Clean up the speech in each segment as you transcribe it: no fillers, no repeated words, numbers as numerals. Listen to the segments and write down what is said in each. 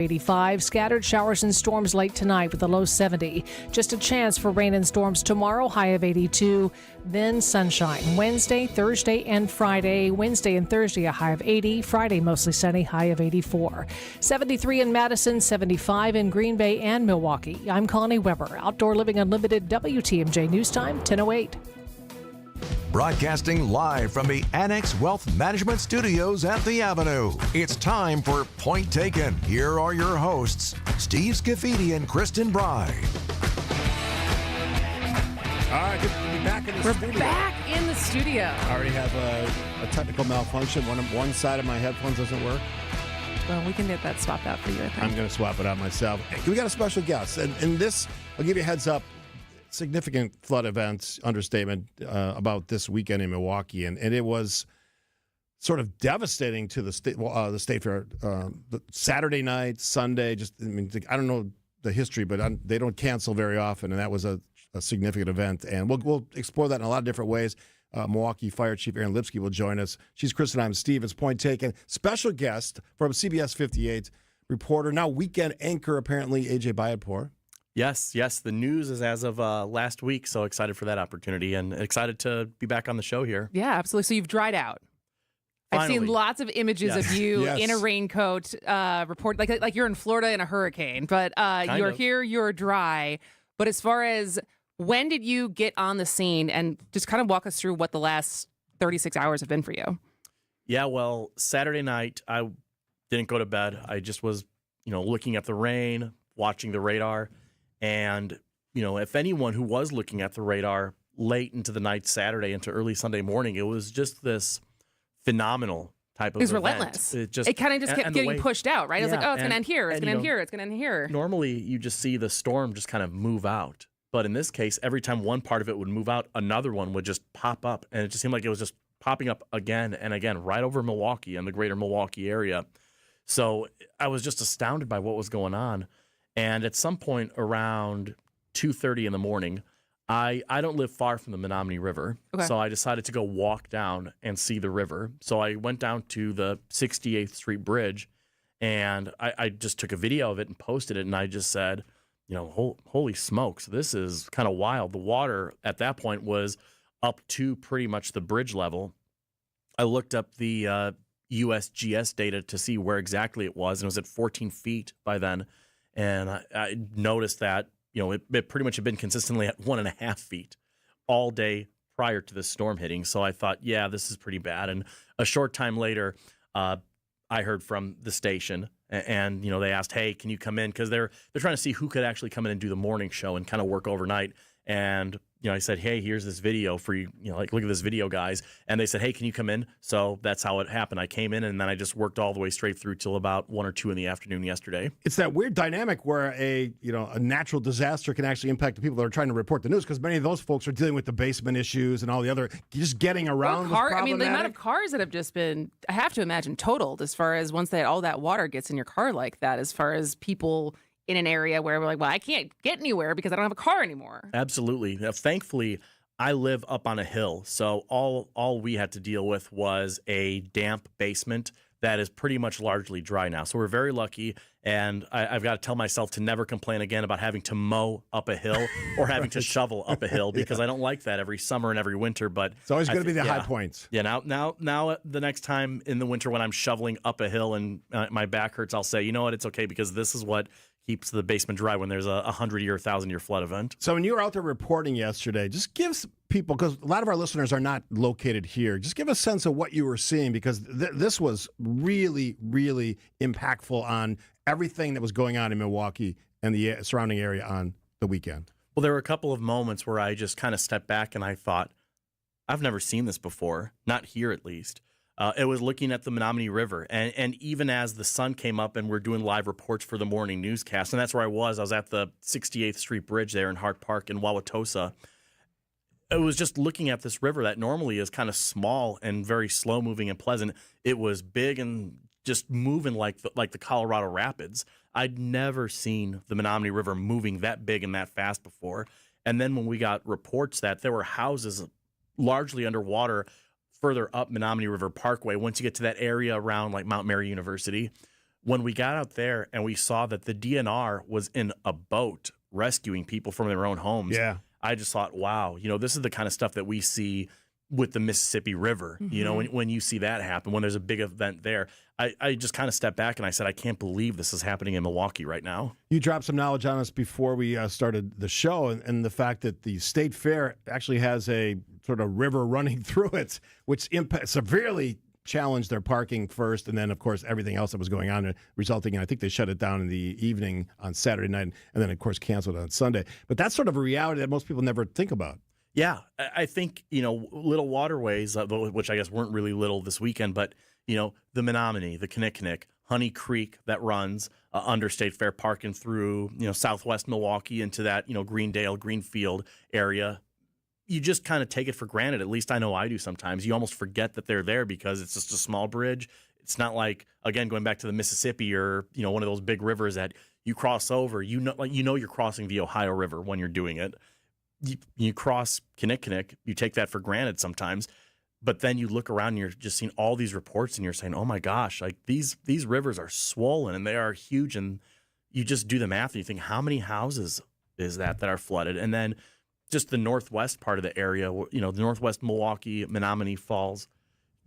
85. Scattered showers and storms late tonight with a low 70. Just a chance for rain and storms tomorrow, high of 82. Then sunshine Wednesday, Thursday, and Friday. Wednesday and Thursday, a high of 80. Friday, mostly sunny, high of 84. 73 in Madison, 75 in Green Bay and Milwaukee. I'm Connie Weber. Outdoor Living Unlimited, WTMJ News Time, 10:08. Broadcasting live from the Annex Wealth Management Studios at the Avenue. It's time for Point Taken. Here are your hosts, Steve Scaffidi and Kristin Brey. All right, good to be back in the studio. We're back in the studio. I already have a technical malfunction. One side of my headphones doesn't work. Well, we can get that swapped out for you, I think. I'm going to swap it out myself. We got a special guest, and this, I'll give you a heads up, significant flood events, understatement, about this weekend in Milwaukee, and it was sort of devastating to the state fair. The Saturday night, Sunday, I don't know the history, but they don't cancel very often, and that was a significant event, and we'll explore that in a lot of different ways. Milwaukee Fire Chief Erin Lipsky will join us. She's Kristin, I'm Steve. It's Point Taken. Special guest from CBS 58, reporter, now weekend anchor, apparently, AJ Bayatpour. Yes. The news is as of last week, so excited for that opportunity and excited to be back on the show here. Yeah, absolutely. So you've dried out. Finally. I've seen lots of images of you Yes. in a raincoat, report like you're in Florida in a hurricane, but you're here, you're dry. But as far as when did you get on the scene, and just kind of walk us through what the last 36 hours have been for you? Yeah, well, Saturday night, I didn't go to bed. I just was, looking at the rain, watching the radar. And, if anyone who was looking at the radar late into the night Saturday into early Sunday morning, it was just this phenomenal type of event. It was relentless. It kind of just kept getting pushed out, right? It was like, oh, it's going to end here. It's going to end here. It's going to end here. Normally, you just see the storm just kind of move out. But in this case, every time one part of it would move out, another one would just pop up. And it just seemed like it was just popping up again and again right over Milwaukee and the greater Milwaukee area. So I was just astounded by what was going on. And at some point around 2:30 in the morning, I don't live far from the Menominee River, okay. So I decided to go walk down and see the river. So I went down to the 68th Street Bridge, and I just took a video of it and posted it, and I just said, holy smokes, this is kind of wild. The water at that point was up to pretty much the bridge level. I looked up the USGS data to see where exactly it was, and it was at 14 feet by then. And I noticed that, it pretty much had been consistently at 1.5 feet all day prior to the storm hitting. So I thought, yeah, this is pretty bad. And a short time later, I heard from the station, and they asked, hey, can you come in? Because they're trying to see who could actually come in and do the morning show and kind of work overnight. And I said, hey, here's this video for you. Look at this video, guys. And they said, hey, can you come in? So that's how it happened. I came in, and then I just worked all the way straight through till about 1 or 2 in the afternoon yesterday. It's that weird dynamic where a natural disaster can actually impact the people that are trying to report the news, because many of those folks are dealing with the basement issues and all the other, just getting around. The amount of cars that have just been, I have to imagine, totaled, as far as once all that water gets in your car like that, as far as people in an area where we're like, well, I can't get anywhere because I don't have a car anymore. Absolutely. Now, thankfully, I live up on a hill, so all we had to deal with was a damp basement that is pretty much largely dry now. So we're very lucky, and I've got to tell myself to never complain again about having to mow up a hill or having to shovel up a hill, because I don't like that every summer and every winter. But it's always going to be the high points. Yeah. Now, the next time in the winter when I'm shoveling up a hill and my back hurts, I'll say, you know what, it's okay, because this is what keeps the basement dry when there's a 100-year, 1,000-year flood event. So when you were out there reporting yesterday, just give people, because a lot of our listeners are not located here, just give a sense of what you were seeing, because this was really, really impactful on everything that was going on in Milwaukee and the surrounding area on the weekend. Well, there were a couple of moments where I just kind of stepped back and I thought, I've never seen this before, not here at least. It was looking at the Menominee River. And even as the sun came up and we're doing live reports for the morning newscast, and that's where I was at the 68th Street Bridge there in Hart Park in Wauwatosa. It was just looking at this river that normally is kind of small and very slow moving and pleasant. It was big and just moving like the Colorado Rapids. I'd never seen the Menominee River moving that big and that fast before. And then when we got reports that there were houses largely underwater further up Menominee River Parkway, once you get to that area around like Mount Mary University, When we got out there and we saw that the DNR was in a boat rescuing people from their own homes, I just thought, wow, this is the kind of stuff that we see with the Mississippi River. When you see that happen, when there's a big event there, I just kind of stepped back and I said, I can't believe this is happening in Milwaukee right now. You dropped some knowledge on us before we started the show, and the fact that the state fair actually has a sort of river running through it, which severely challenged their parking first, and then, of course, everything else that was going on, resulting in, I think they shut it down in the evening on Saturday night, and then, of course, canceled on Sunday. But that's sort of a reality that most people never think about. Yeah, I think, little waterways, which I guess weren't really little this weekend, but, the Menominee, the Kinnickinnick, Honey Creek that runs under State Fair, parking through, southwest Milwaukee into that, Greendale, Greenfield area. You just kind of take it for granted. At least I know I do sometimes. You almost forget that they're there because it's just a small bridge. It's not like, again, going back to the Mississippi or, one of those big rivers that you cross over. You're crossing the Ohio River when you're doing it. You cross Kinnickinnick, you take that for granted sometimes. But then you look around and you're just seeing all these reports and you're saying, oh my gosh, like these rivers are swollen and they are huge. And you just do the math and you think, how many houses is that are flooded? And then just the northwest part of the area, the northwest Milwaukee, Menominee Falls,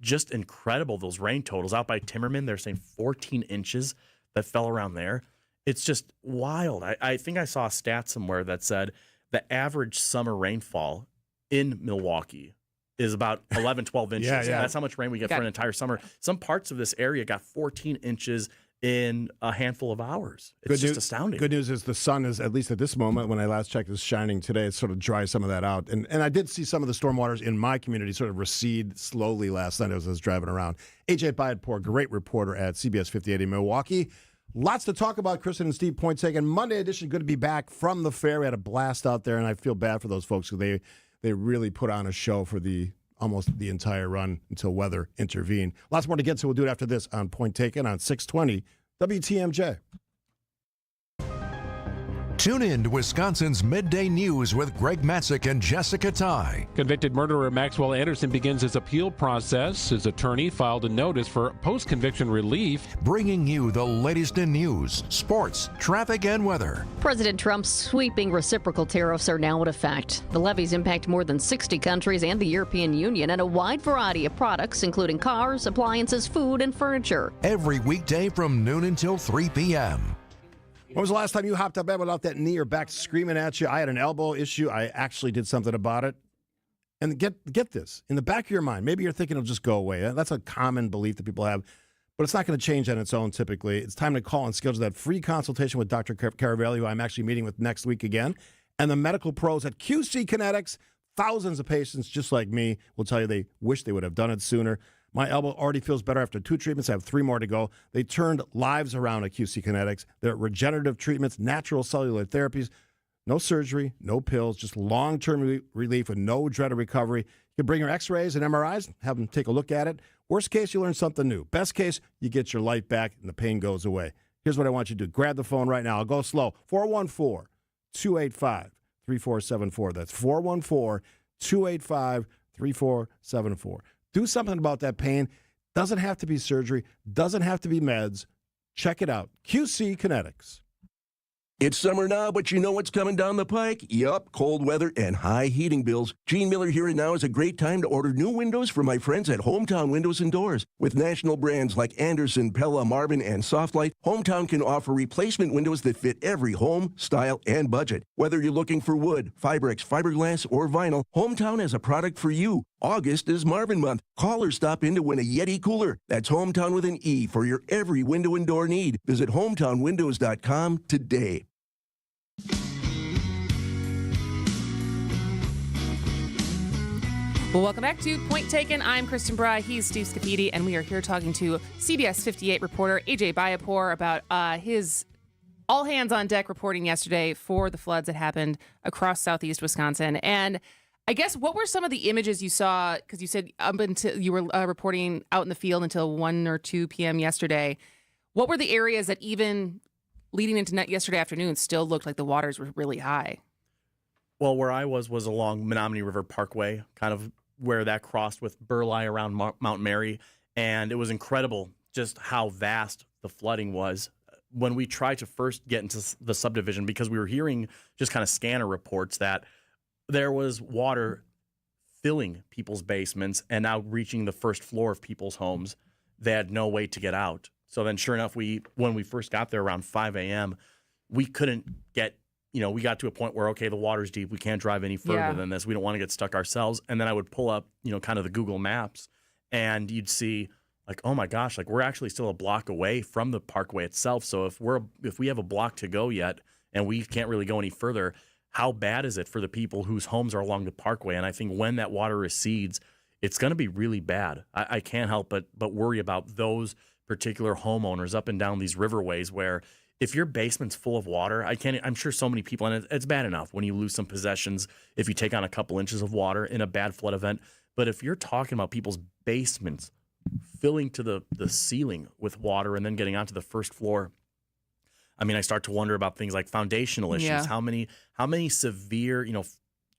just incredible, those rain totals. Out by Timmerman, they're saying 14 inches that fell around there. It's just wild. I think I saw a stat somewhere that said the average summer rainfall in Milwaukee is about 11, 12 inches. Yeah. That's how much rain we get for an entire summer. Some parts of this area got 14 inches in a handful of hours. It's just astounding. Good news is the sun is, at least at this moment, when I last checked, is shining today. It sort of dries some of that out. And I did see some of the stormwaters in my community sort of recede slowly last night as I was driving around. AJ Bayatpour, great reporter at CBS 58 in Milwaukee. Lots to talk about. Kristin and Steve, point taken. Monday edition, good to be back from the fair. We had a blast out there, and I feel bad for those folks because they really put on a show for almost the entire run until weather intervened. Lots more to get to. We'll do it after this on Point Taken on 620 WTMJ. Tune in to Wisconsin's Midday News with Greg Matzik and Jessica Ty. Convicted murderer Maxwell Anderson begins his appeal process. His attorney filed a notice for post-conviction relief. Bringing you the latest in news, sports, traffic, and weather. President Trump's sweeping reciprocal tariffs are now in effect. The levies impact more than 60 countries and the European Union and a wide variety of products, including cars, appliances, food, and furniture. Every weekday from noon until 3 p.m. When was the last time you hopped up bed without that knee or back screaming at you? I had an elbow issue. I actually did something about it. And get this. In the back of your mind, maybe you're thinking it'll just go away. That's a common belief that people have. But it's not going to change on its own typically. It's time to call and schedule that free consultation with Dr. Caravelli, who I'm actually meeting with next week again, and the medical pros at QC Kinetics. Thousands of patients just like me will tell you they wish they would have done it sooner. My elbow already feels better after 2 treatments. I have 3 more to go. They turned lives around at QC Kinetics. They're regenerative treatments, natural cellular therapies, no surgery, no pills, just long-term relief with no dread of recovery. You can bring your x-rays and MRIs, have them take a look at it. Worst case, you learn something new. Best case, you get your life back and the pain goes away. Here's what I want you to do. Grab the phone right now. I'll go slow. 414-285-3474. That's 414-285-3474. Do something about that pain. Doesn't have to be surgery. Doesn't have to be meds. Check it out. QC Kinetics. It's summer now, but you know what's coming down the pike? Yup, cold weather and high heating bills. Gene Miller here and now is a great time to order new windows from my friends at Hometown Windows and Doors. With national brands like Anderson, Pella, Marvin, and Softlight, Hometown can offer replacement windows that fit every home, style, and budget. Whether you're looking for wood, Fibrex, fiberglass, or vinyl, Hometown has a product for you. August is Marvin month. Call or stop in to win a Yeti cooler. That's Hometown with an E for your every window and door need. Visit hometownwindows.com today. Well, welcome back to Point Taken. I'm Kristin Brey. He's Steve Scaffidi, and we are here talking to CBS 58 reporter AJ Bayatpour about his all hands on deck reporting yesterday for the floods that happened across southeast Wisconsin. And I guess what were some of the images you saw? Because you said up until you were reporting out in the field until 1 or 2 p.m. yesterday. What were the areas that even leading into yesterday afternoon still looked like the waters were really high? Well, where I was along Menominee River Parkway, kind of where that crossed with Burleigh around Mount Mary. And it was incredible just how vast the flooding was when we tried to first get into the subdivision, because we were hearing just kind of scanner reports that there was water filling people's basements and now reaching the first floor of people's homes. They had no way to get out. So then sure enough, when we first got there around 5 a.m., we couldn't get, we got to a point where, okay, the water's deep. We can't drive any further than this. We don't want to get stuck ourselves. And then I would pull up, kind of the Google Maps, and you'd see like, oh my gosh, like we're actually still a block away from the parkway itself. So if we have a block to go yet and we can't really go any further, how bad is it for the people whose homes are along the parkway? And I think when that water recedes, it's going to be really bad. I can't help but worry about those particular homeowners up and down these riverways where if your basement's full of water, I'm sure so many people, and it's bad enough when you lose some possessions if you take on a couple inches of water in a bad flood event. But if you're talking about people's basements filling to the ceiling with water and then getting onto the first floor, I mean, I start to wonder about things like foundational issues. Yeah. How many severe,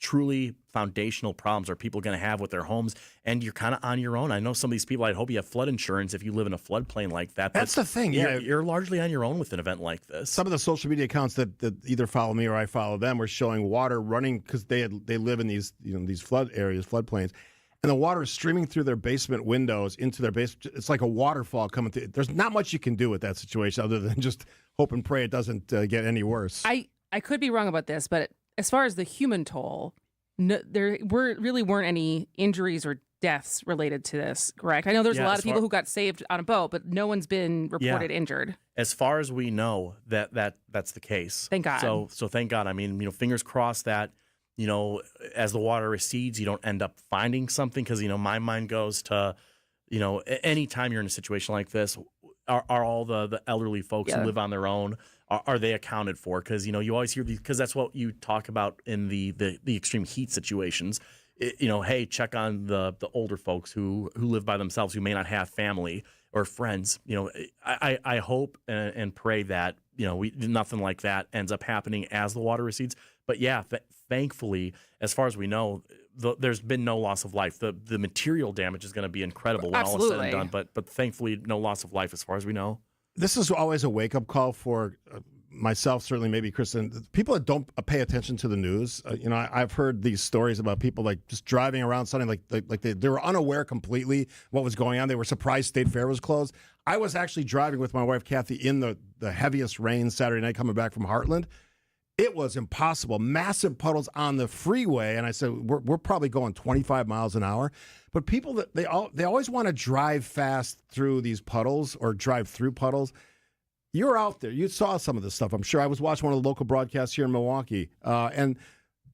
truly foundational problems are people going to have with their homes? And you're kind of on your own. I know some of these people, I'd hope you have flood insurance if you live in a floodplain like that. That's the thing. You're largely on your own with an event like this. Some of the social media accounts that either follow me or I follow them were showing water running because they live in these these flood areas, floodplains, and the water is streaming through their basement windows into their basement. It's like a waterfall coming through. There's not much you can do with that situation other than just hope and pray it doesn't get any worse. I could be wrong about this, but as far as the human toll, there really weren't any injuries or deaths related to this, correct? I know there's a lot of people who got saved on a boat, but no one's been reported injured. As far as we know, that's the case. Thank God. So thank God. I mean, fingers crossed that, as the water recedes, you don't end up finding something, because, my mind goes to, anytime you're in a situation like this, are all the elderly folks who live on their own, are they accounted for? Because, you always hear these, because that's what you talk about in the extreme heat situations. Hey, check on the older folks who live by themselves, who may not have family or friends. I hope and pray that, nothing like that ends up happening as the water recedes. But yeah, thankfully, as far as we know, there's been no loss of life. The material damage is going to be incredible when all is said and done. But thankfully, no loss of life as far as we know. This is always a wake-up call for myself, certainly maybe Kristin. People that don't pay attention to the news. I've heard these stories about people like just driving around Sunday, like they were unaware completely what was going on. They were surprised State Fair was closed. I was actually driving with my wife Kathy in the heaviest rain Saturday night coming back from Heartland. It was impossible. Massive puddles on the freeway, and I said we're probably going 25 miles an hour. But people that they always want to drive fast through these puddles or drive through puddles. You're out there. You saw some of this stuff. I'm sure. I was watching one of the local broadcasts here in Milwaukee, and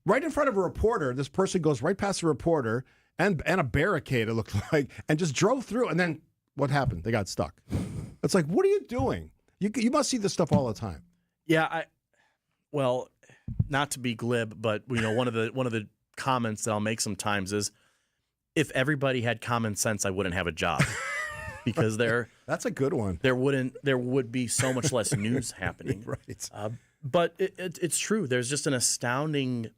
right in front of a reporter, this person goes right past the reporter and a barricade, it looked like, and just drove through. And then what happened? They got stuck. It's like, what are you doing? You must see this stuff all the time. Yeah, well, not to be glib, but one of the comments that I'll make sometimes is, if everybody had common sense, I wouldn't have a job. Because that's a good one. There would be so much less news happening. Right. But it's true. There's just an astounding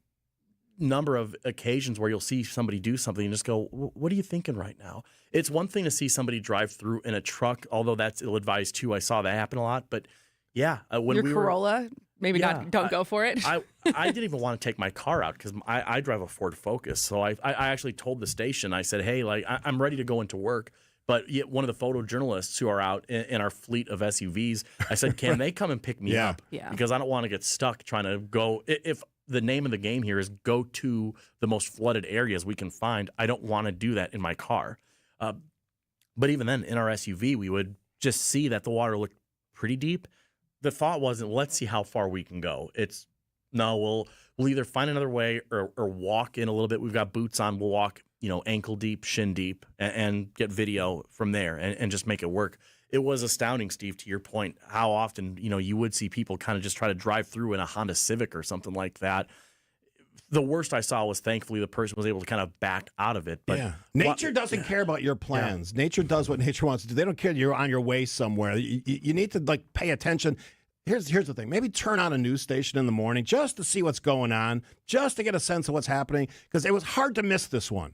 number of occasions where you'll see somebody do something and just go, what are you thinking right now? It's one thing to see somebody drive through in a truck, although that's ill-advised too. I saw that happen a lot. But yeah, when your Corolla, maybe don't go for it. I didn't even want to take my car out because I drive a Ford Focus. So I actually told the station, I said, hey, I'm ready to go into work. But yet one of the photojournalists who are out in our fleet of SUVs, I said, can they come and pick me up? Yeah. Because I don't want to get stuck trying to go. If the name of the game here is go to the most flooded areas we can find, I don't want to do that in my car. But even then, in our SUV, we would just see that the water looked pretty deep. The thought wasn't, let's see how far we can go. It's, no, we'll either find another way or walk in a little bit. We've got boots on. We'll walk, ankle deep, shin deep, and get video from there and just make it work. It was astounding, Steve, to your point, how often, you would see people kind of just try to drive through in a Honda Civic or something like that. The worst I saw was, thankfully, the person was able to kind of back out of it. But yeah. Nature doesn't care about your plans. Yeah. Nature does what nature wants to do. They don't care you're on your way somewhere. You need to pay attention. Here's the thing. Maybe turn on a news station in the morning just to see what's going on, just to get a sense of what's happening, because it was hard to miss this one.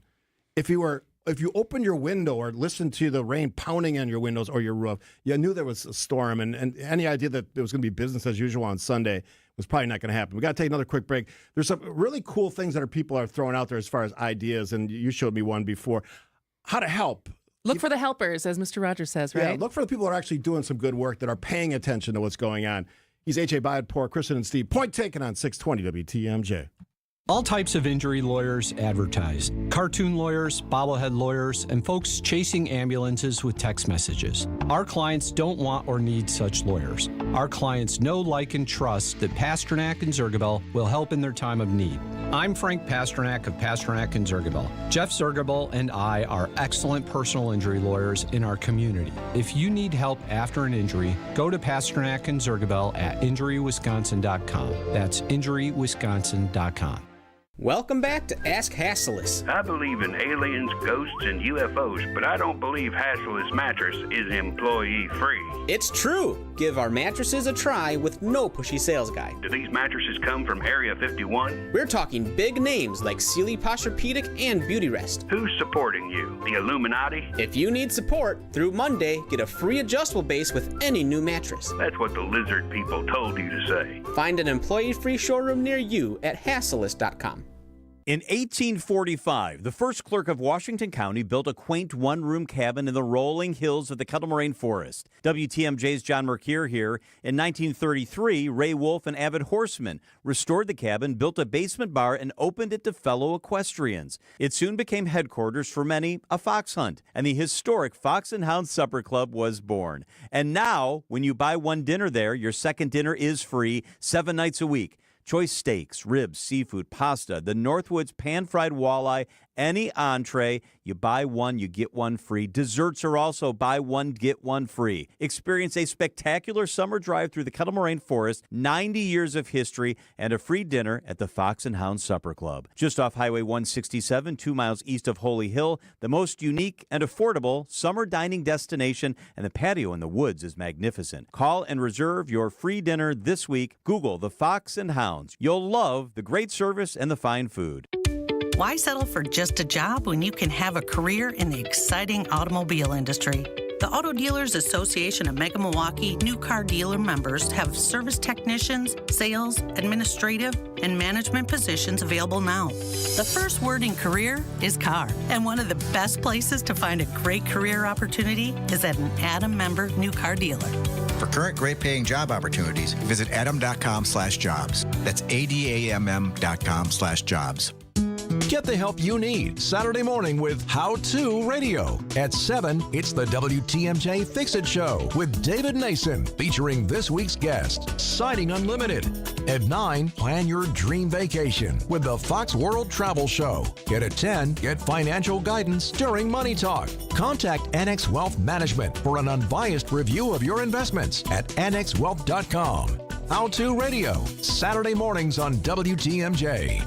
If you were if you opened your window or listened to the rain pounding on your windows or your roof, you knew there was a storm. And any idea that it was going to be business as usual on Sunday was probably not going to happen. We got to take another quick break. There's some really cool things that people are throwing out there as far as ideas, and you showed me one before. How to help. Look for the helpers, as Mr. Rogers says, right? Yeah, look for the people that are actually doing some good work, that are paying attention to what's going on. He's A.J. Bayatpour, Kristin and Steve. Point taken on 620 WTMJ. All types of injury lawyers advertise. Cartoon lawyers, bobblehead lawyers, and folks chasing ambulances with text messages. Our clients don't want or need such lawyers. Our clients know, like, and trust that Pasternak and Zergabel will help in their time of need. I'm Frank Pasternak of Pasternak and Zergabel. Jeff Zergabel and I are excellent personal injury lawyers in our community. If you need help after an injury, go to Pasternak and Zergabel at injurywisconsin.com. That's injurywisconsin.com. Welcome back to Ask Hasselus. I believe in aliens, ghosts, and UFOs, but I don't believe Hasselus Mattress is employee-free. It's true. Give our mattresses a try with no pushy sales guy. Do these mattresses come from Area 51? We're talking big names like Sealy Posturepedic and Beautyrest. Who's supporting you? The Illuminati? If you need support, through Monday, get a free adjustable base with any new mattress. That's what the lizard people told you to say. Find an employee-free showroom near you at Hasselus.com. In 1845, the first clerk of Washington County built a quaint one-room cabin in the rolling hills of the Kettle Moraine Forest. WTMJ's John Mercure here. In 1933, Ray Wolf, an avid horseman, restored the cabin, built a basement bar, and opened it to fellow equestrians. It soon became headquarters for many, a fox hunt, and the historic Fox and Hound Supper Club was born. And now, when you buy one dinner there, your second dinner is free 7 nights a week. Choice steaks, ribs, seafood, pasta, the Northwoods pan-fried walleye, any entree. You buy one, you get one free. Desserts are also buy one, get one free. Experience a spectacular summer drive through the Kettle Moraine Forest, 90 years of history, and a free dinner at the Fox and Hound Supper Club. Just off Highway 167, 2 miles east of Holy Hill, the most unique and affordable summer dining destination, and the patio in the woods is magnificent. Call and reserve your free dinner this week. Google the Fox and Hounds. You'll love the great service and the fine food. Why settle for just a job when you can have a career in the exciting automobile industry? The Auto Dealers Association of Mega Milwaukee new car dealer members have service technicians, sales, administrative, and management positions available now. The first word in career is car, and one of the best places to find a great career opportunity is at an Adam member new car dealer. For current great paying job opportunities, visit adam.com/jobs. That's ADAMM.com/jobs. Get the help you need Saturday morning with How To Radio. At 7, it's the WTMJ Fix-It Show with David Nason, featuring this week's guest, Siding Unlimited. At 9, plan your dream vacation with the Fox World Travel Show. And at 10, get financial guidance during Money Talk. Contact Annex Wealth Management for an unbiased review of your investments at annexwealth.com. How To Radio, Saturday mornings on WTMJ.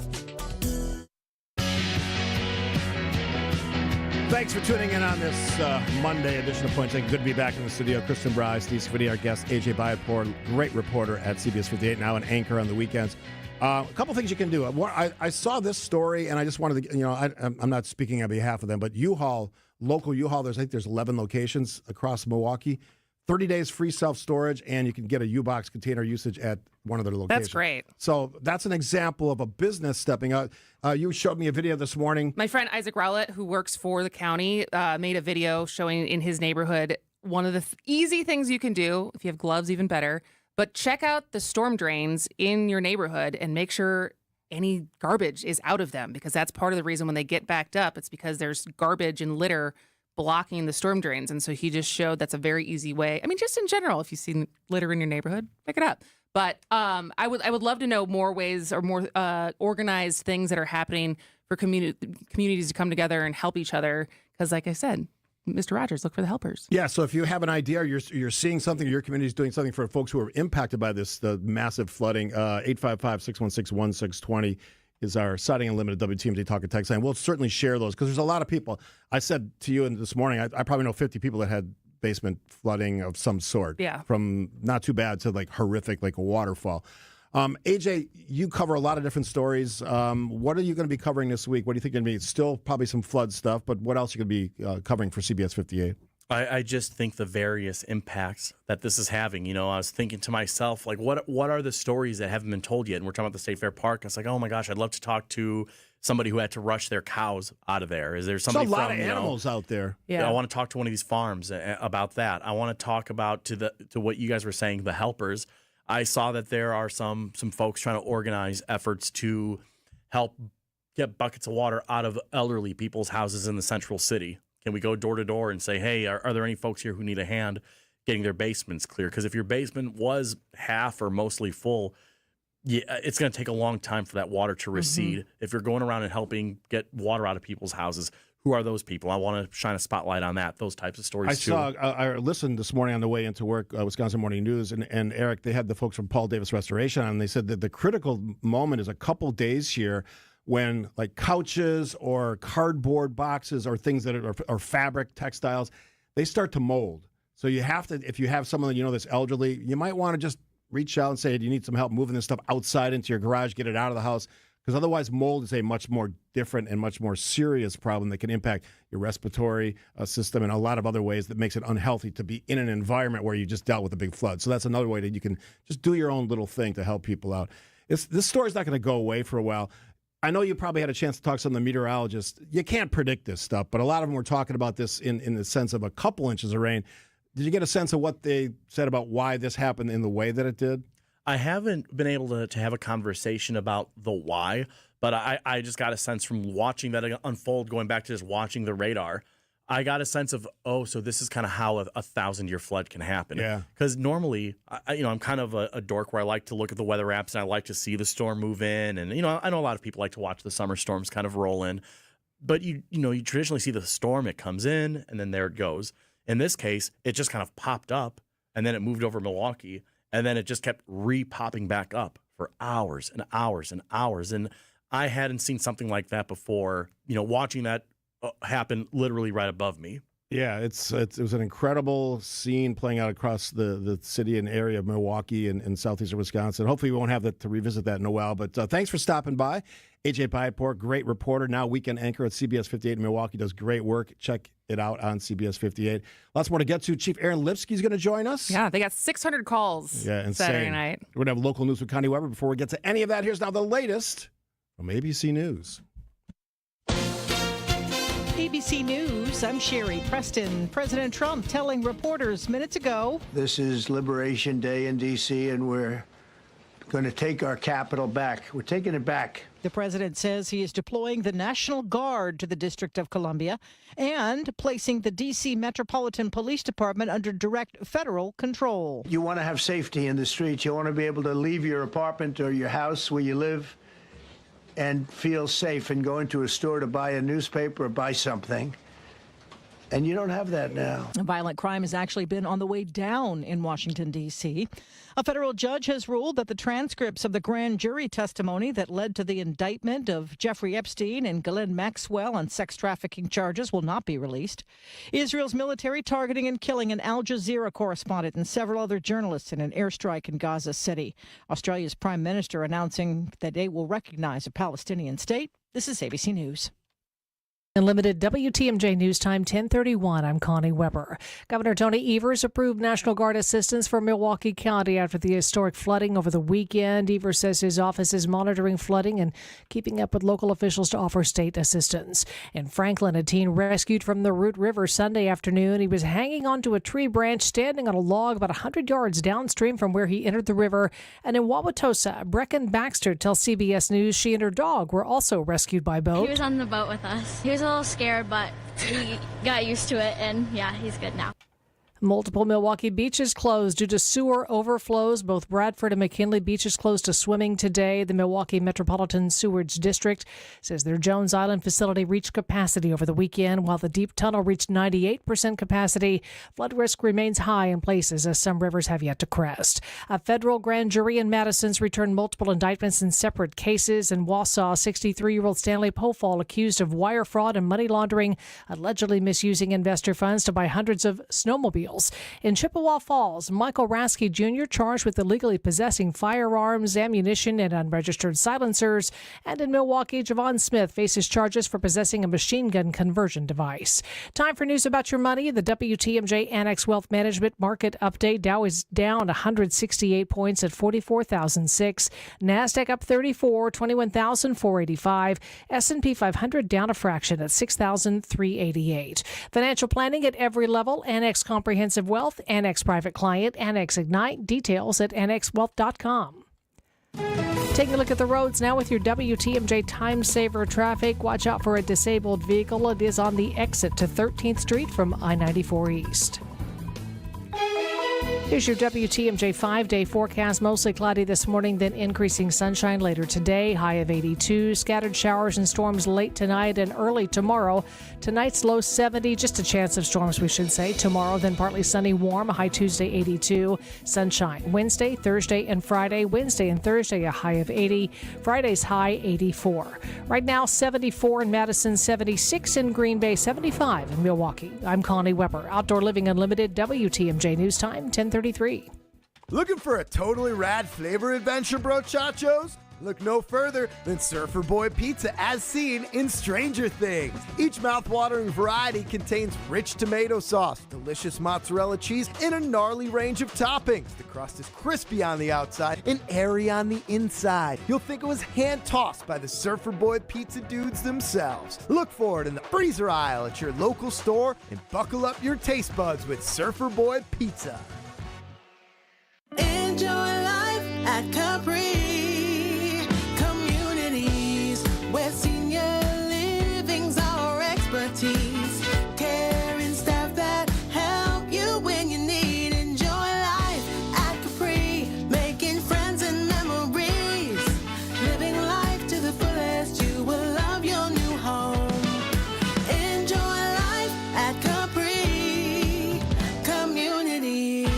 Thanks for tuning in on this Monday edition of Point Taken. Good to be back in the studio. Kristin, Brey, Steve Scaffidi, our guest, A.J. Bayatpour, great reporter at CBS 58, now an anchor on the weekends. A couple things you can do. I saw this story, and I just wanted to, I'm not speaking on behalf of them, but U-Haul, local U-Haul, I think there's 11 locations across Milwaukee. 30 days free self-storage, and you can get a U-Box container usage at one of their locations. That's great. So that's an example of a business stepping out. You showed me a video this morning. My friend Isaac Rowlett, who works for the county, made a video showing in his neighborhood one of the easy things you can do. If you have gloves, even better. But check out the storm drains in your neighborhood and make sure any garbage is out of them, because that's part of the reason when they get backed up. It's because there's garbage and litter blocking the storm drains. And so he just showed that's a very easy way. I mean, just in general, if you see litter in your neighborhood, pick it up. But I would love to know more ways or more organized things that are happening for communities to come together and help each other. Because like I said, Mr. Rogers, look for the helpers. Yeah, so if you have an idea or you're seeing something, your community is doing something for folks who are impacted by the massive flooding, 855-616-1620 is our Siding Unlimited WTMJ Talk and Text line. We'll certainly share those because there's a lot of people. I said to you this morning, I probably know 50 people that had basement flooding of some sort. Yeah. From not too bad to like horrific, like a waterfall. AJ, you cover a lot of different stories. What are you going to be covering this week? What do you think you're going to be? Still probably some flood stuff, but what else are you going to be covering for CBS 58? I just think the various impacts that this is having. You know, I was thinking to myself, like, what are the stories that haven't been told yet? And we're talking about the State Fair Park. I was like, oh my gosh, I'd love to talk to somebody who had to rush their cows out of there. Is there somebody? There's a lot of animals out there. Yeah, I want to talk to one of these farms about that. I want to talk about to what you guys were saying, the helpers. I saw that there are some folks trying to organize efforts to help get buckets of water out of elderly people's houses in the central city. Can we go door to door and say, hey, are there any folks here who need a hand getting their basements clear? Because if your basement was half or mostly full, yeah, it's going to take a long time for that water to recede. Mm-hmm. If you're going around and helping get water out of people's houses, who are those people? I want to shine a spotlight on that, those types of stories, I listened this morning on the way into work, Wisconsin Morning News, and Eric, they had the folks from Paul Davis Restoration on, and they said that the critical moment is a couple days here when like couches or cardboard boxes or things that are fabric, textiles, they start to mold. So you have to, if you have someone that that's elderly, you might want to just reach out and say, do you need some help moving this stuff outside into your garage, get it out of the house? Because otherwise mold is a much more different and much more serious problem that can impact your respiratory system and a lot of other ways that makes it unhealthy to be in an environment where you just dealt with a big flood. So that's another way that you can just do your own little thing to help people out. This story's not going to go away for a while. I know you probably had a chance to talk to some of the meteorologists. You can't predict this stuff, but a lot of them were talking about this in the sense of a couple inches of rain. Did you get a sense of what they said about why this happened in the way that it did? I haven't been able to have a conversation about the why, but I just got a sense from watching that unfold, going back to just watching the radar. I got a sense of, so this is kind of how a 1,000-year flood can happen. Yeah. Because normally, I'm kind of a dork where I like to look at the weather apps and I like to see the storm move in. And, I know a lot of people like to watch the summer storms kind of roll in. But, you traditionally see the storm, it comes in, and then there it goes. In this case, it just kind of popped up, and then it moved over Milwaukee, and then it just kept re-popping back up for hours and hours and hours. And I hadn't seen something like that before, watching that happen literally right above me. Yeah, it was an incredible scene playing out across the city and area of Milwaukee and southeastern Wisconsin. Hopefully we won't have to revisit that in a while, but thanks for stopping by. AJ Byport, great reporter, now weekend anchor at CBS 58 in Milwaukee, does great work. Check it out on CBS 58. Lots more to get to. Chief Aaron Lipsky's going to join us. Yeah, they got 600 calls Saturday night. We're going to have local news with Connie Weber. Before we get to any of that, here's now the latest from ABC News. ABC News, I'm Sherry Preston. President Trump telling reporters minutes ago, this is Liberation Day in D.C., and we're going to take our capital back. We're taking it back. The president says he is deploying the National Guard to the District of Columbia and placing the D.C. Metropolitan Police Department under direct federal control. You want to have safety in the streets. You want to be able to leave your apartment or your house where you live and feel safe and go into a store to buy a newspaper or buy something. And you don't have that now. Violent crime has actually been on the way down in Washington, D.C. A federal judge has ruled that the transcripts of the grand jury testimony that led to the indictment of Jeffrey Epstein and Ghislaine Maxwell on sex trafficking charges will not be released. Israel's military targeting and killing an Al Jazeera correspondent and several other journalists in an airstrike in Gaza City. Australia's prime minister announcing that they will recognize a Palestinian state. This is ABC News. Unlimited WTMJ News Time 10:31. I'm Connie Weber. Governor Tony Evers approved National Guard assistance for Milwaukee County after the historic flooding over the weekend. Evers says his office is monitoring flooding and keeping up with local officials to offer state assistance. In Franklin, a teen rescued from the Root River Sunday afternoon. He was hanging onto a tree branch, standing on a log about 100 yards downstream from where he entered the river. And in Wauwatosa, Brecken Baxter tells CBS News she and her dog were also rescued by boat. He was on the boat with us. He was a little scared, but he got used to it, and yeah, he's good now. Multiple Milwaukee beaches closed due to sewer overflows. Both Bradford and McKinley beaches closed to swimming today. The Milwaukee Metropolitan Sewerage District says their Jones Island facility reached capacity over the weekend, while the deep tunnel reached 98% capacity. Flood risk remains high in places as some rivers have yet to crest. A federal grand jury in Madison's returned multiple indictments in separate cases. In Wausau, 63-year-old Stanley Pofall accused of wire fraud and money laundering, allegedly misusing investor funds to buy hundreds of snowmobiles. details. In Chippewa Falls, Michael Rasky Jr. charged with illegally possessing firearms, ammunition, and unregistered silencers. And in Milwaukee, Javon Smith faces charges for possessing a machine gun conversion device. Time for news about your money. The WTMJ Annex Wealth Management Market Update. Dow is down 168 points at 44,006. NASDAQ up 34, 21,485. S&P 500 down a fraction at 6,388. Financial planning at every level. Annex Comprehensive Wealth, Annex Private Client, Annex Ignite. Details at annexwealth.com. Taking a look at the roads now with your WTMJ Time Saver traffic. Watch out for a disabled vehicle. It is on the exit to 13th Street from I-94 East. Here's your WTMJ 5-day forecast. Mostly cloudy this morning, then increasing sunshine later today. High of 82. Scattered showers and storms late tonight and early tomorrow. Tonight's low 70. Just a chance of storms, we should say. Tomorrow, then partly sunny, warm. High Tuesday, 82. Sunshine. Wednesday, Thursday, and Friday. Wednesday and Thursday, a high of 80. Friday's high, 84. Right now, 74 in Madison, 76 in Green Bay, 75 in Milwaukee. I'm Connie Weber. Outdoor Living Unlimited, WTMJ News Time, 10:33. Looking for a totally rad flavor adventure, brochachos? Look no further than Surfer Boy Pizza as seen in Stranger Things. Each mouth-watering variety contains rich tomato sauce, delicious mozzarella cheese, and a gnarly range of toppings. The crust is crispy on the outside and airy on the inside. You'll think it was hand-tossed by the Surfer Boy Pizza dudes themselves. Look for it in the freezer aisle at your local store and buckle up your taste buds with Surfer Boy Pizza. Enjoy life at Capri Communities, where senior living's our expertise. Caring staff that help you when you need. Enjoy life at Capri, making friends and memories. Living life to the fullest, you will love your new home. Enjoy life at Capri Communities.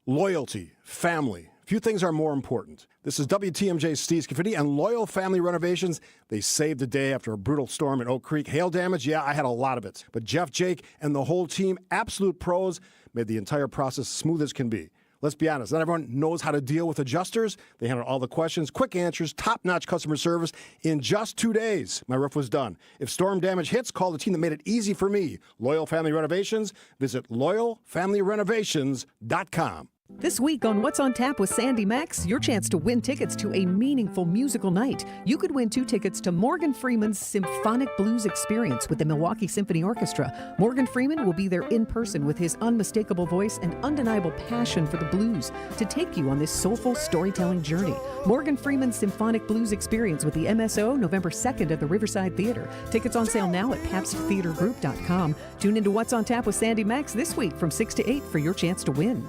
Loyalty, family. Few things are more important. This is WTMJ's Steve Scaffidi and Loyal Family Renovations. They saved the day after a brutal storm in Oak Creek. Hail damage, yeah, I had a lot of it. But Jeff, Jake, and the whole team, absolute pros, made the entire process smooth as can be. Let's be honest, not everyone knows how to deal with adjusters. They handled all the questions, quick answers, top-notch customer service. In just 2 days, my roof was done. If storm damage hits, call the team that made it easy for me. Loyal Family Renovations. Visit loyalfamilyrenovations.com. This week on What's on Tap with Sandy Max, your chance to win tickets to a meaningful musical night. You could win 2 tickets to Morgan Freeman's Symphonic Blues Experience with the Milwaukee Symphony Orchestra. Morgan Freeman will be there in person with his unmistakable voice and undeniable passion for the blues to take you on this soulful storytelling journey. Morgan Freeman's Symphonic Blues Experience with the MSO, November 2nd at the Riverside Theater. Tickets on sale now at PabstTheaterGroup.com. Tune into What's on Tap with Sandy Max this week from 6 to 8 for your chance to win.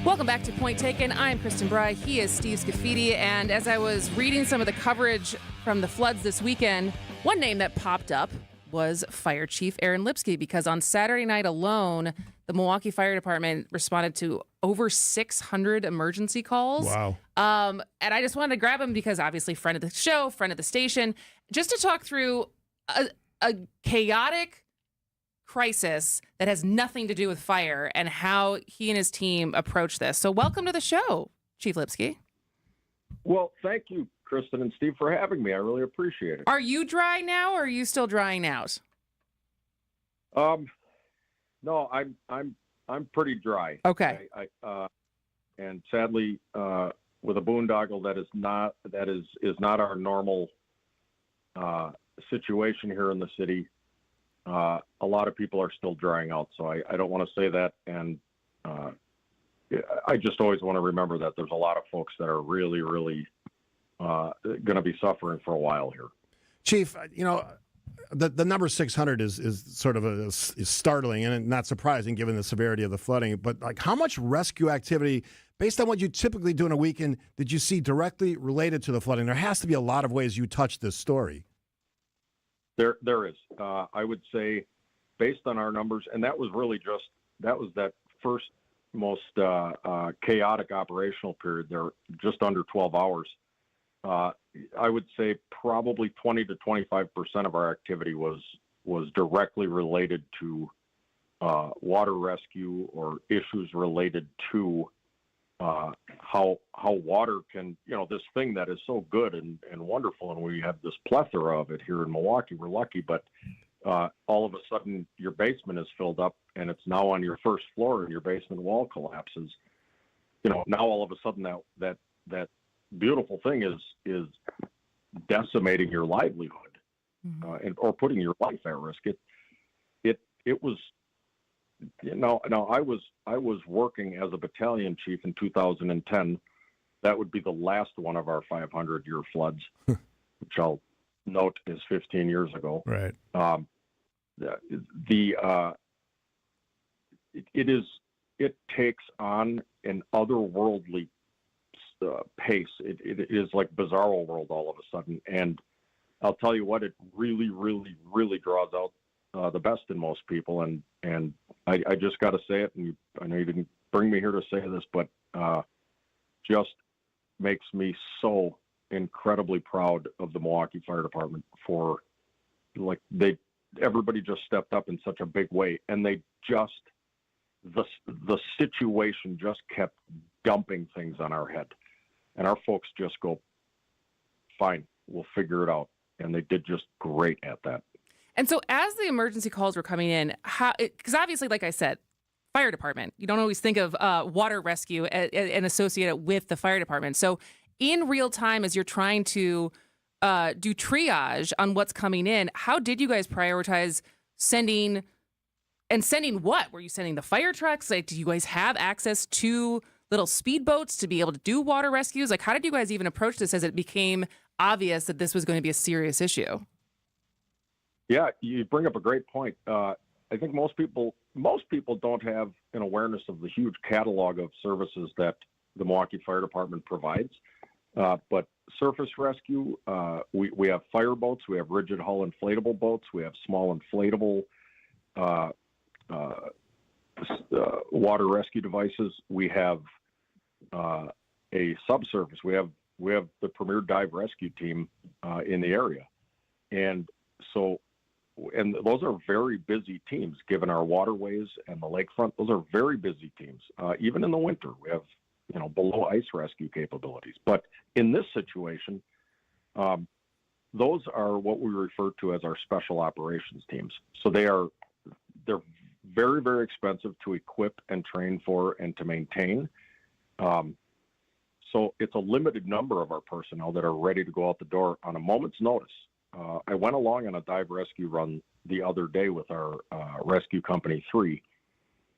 Welcome back to Point Taken. I'm Kristin Brey. He is Steve Scaffidi. And as I was reading some of the coverage from the floods this weekend, one name that popped up was Fire Chief Aaron Lipsky, because on Saturday night alone, the Milwaukee Fire Department responded to over 600 emergency calls. Wow. And I just wanted to grab him because obviously friend of the show, friend of the station, just to talk through a chaotic crisis that has nothing to do with fire and how he and his team approach this. So welcome to the show, Chief Lipsky. Well, thank you, Kristin and Steve, for having me. I really appreciate it. Are you dry now, or are you still drying out? No, I'm pretty dry. Okay. And sadly, with a boondoggle that is not our normal situation here in the city. A lot of people are still drying out, so I don't want to say that, and I just always want to remember that there's a lot of folks that are really, really going to be suffering for a while here. Chief, you know, the number 600 is sort of is startling and not surprising given the severity of the flooding. But like, how much rescue activity, based on what you typically do in a weekend, did you see directly related to the flooding? There has to be a lot of ways you touch this story. There is. I would say, based on our numbers, and that was really that first most chaotic operational period there, just under 12 hours. I would say probably 20 to 25% of our activity was directly related to water rescue or issues related to how water can, this thing that is so good and wonderful, and we have this plethora of it here in Milwaukee. We're lucky, but all of a sudden your basement is filled up and it's now on your first floor and your basement wall collapses. Now all of a sudden that beautiful thing is decimating your livelihood, or putting your life at risk. It was, I was working as a battalion chief in 2010. That would be the last one of our 500-year floods, which I'll note is 15 years ago. Right. It takes on an otherworldly pace. It is like bizarro world all of a sudden, and I'll tell you what, it really, really, really draws out the best in most people, and I just got to say it, and I know you didn't bring me here to say this, but just makes me so incredibly proud of the Milwaukee Fire Department for, everybody just stepped up in such a big way, and they just, the situation just kept dumping things on our head, and our folks just go, fine, we'll figure it out, and they did just great at that. And so as the emergency calls were coming in, because obviously, like I said, fire department, you don't always think of water rescue and associate it with the fire department. So in real time, as you're trying to do triage on what's coming in, how did you guys prioritize sending what? Were you sending the fire trucks? Do you guys have access to little speedboats to be able to do water rescues? How did you guys even approach this as it became obvious that this was going to be a serious issue? Yeah, you bring up a great point. I think most people don't have an awareness of the huge catalog of services that the Milwaukee Fire Department provides. But surface rescue, we have fire boats, we have rigid hull inflatable boats, we have small inflatable water rescue devices. We have a subsurface. We have the premier dive rescue team in the area, and those are very busy teams, given our waterways and the lakefront. Those are very busy teams. Even in the winter, we have, below ice rescue capabilities. But in this situation, those are what we refer to as our special operations teams. So they're very, very expensive to equip and train for and to maintain. So it's a limited number of our personnel that are ready to go out the door on a moment's notice. I went along on a dive rescue run the other day with our rescue company 3.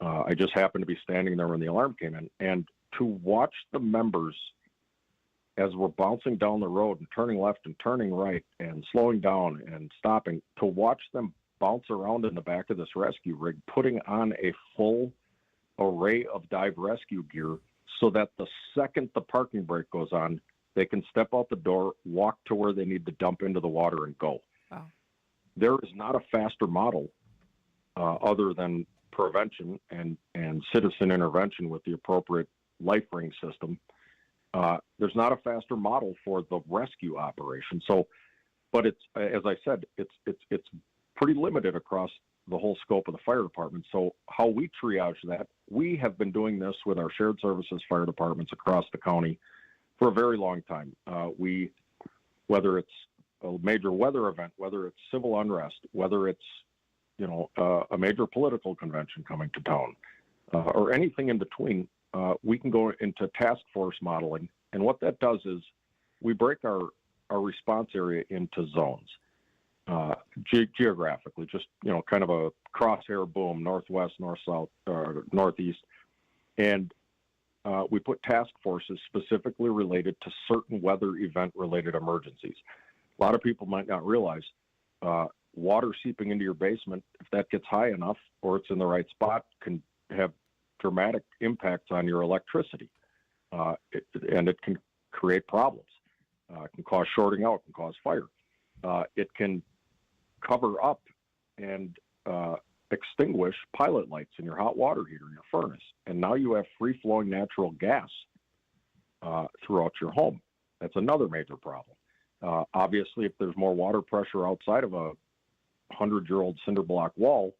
I just happened to be standing there when the alarm came in, and to watch the members as we're bouncing down the road and turning left and turning right and slowing down and stopping, to watch them bounce around in the back of this rescue rig, putting on a full array of dive rescue gear so that the second the parking brake goes on, they can step out the door, walk to where they need to dump into the water, and go. Wow. There is not a faster model other than prevention and citizen intervention with the appropriate life ring system. There's not a faster model for the rescue operation. So, but it's, as I said, it's pretty limited across the whole scope of the fire department. So how we triage that, we have been doing this with our shared services fire departments across the county for a very long time. Whether it's a major weather event, whether it's civil unrest, whether it's, a major political convention coming to town, or anything in between, we can go into task force modeling. And what that does is we break our response area into zones, geographically, just, kind of a crosshair boom, northwest, north-south, northeast. And we put task forces specifically related to certain weather event-related emergencies. A lot of people might not realize water seeping into your basement, if that gets high enough or it's in the right spot, can have dramatic impacts on your electricity. And it can create problems. It can cause shorting out, can cause fire. It can cover up and extinguish pilot lights in your hot water heater, in your furnace. And now you have free-flowing natural gas throughout your home. That's another major problem. Obviously, if there's more water pressure outside of a 100-year-old cinder block wall,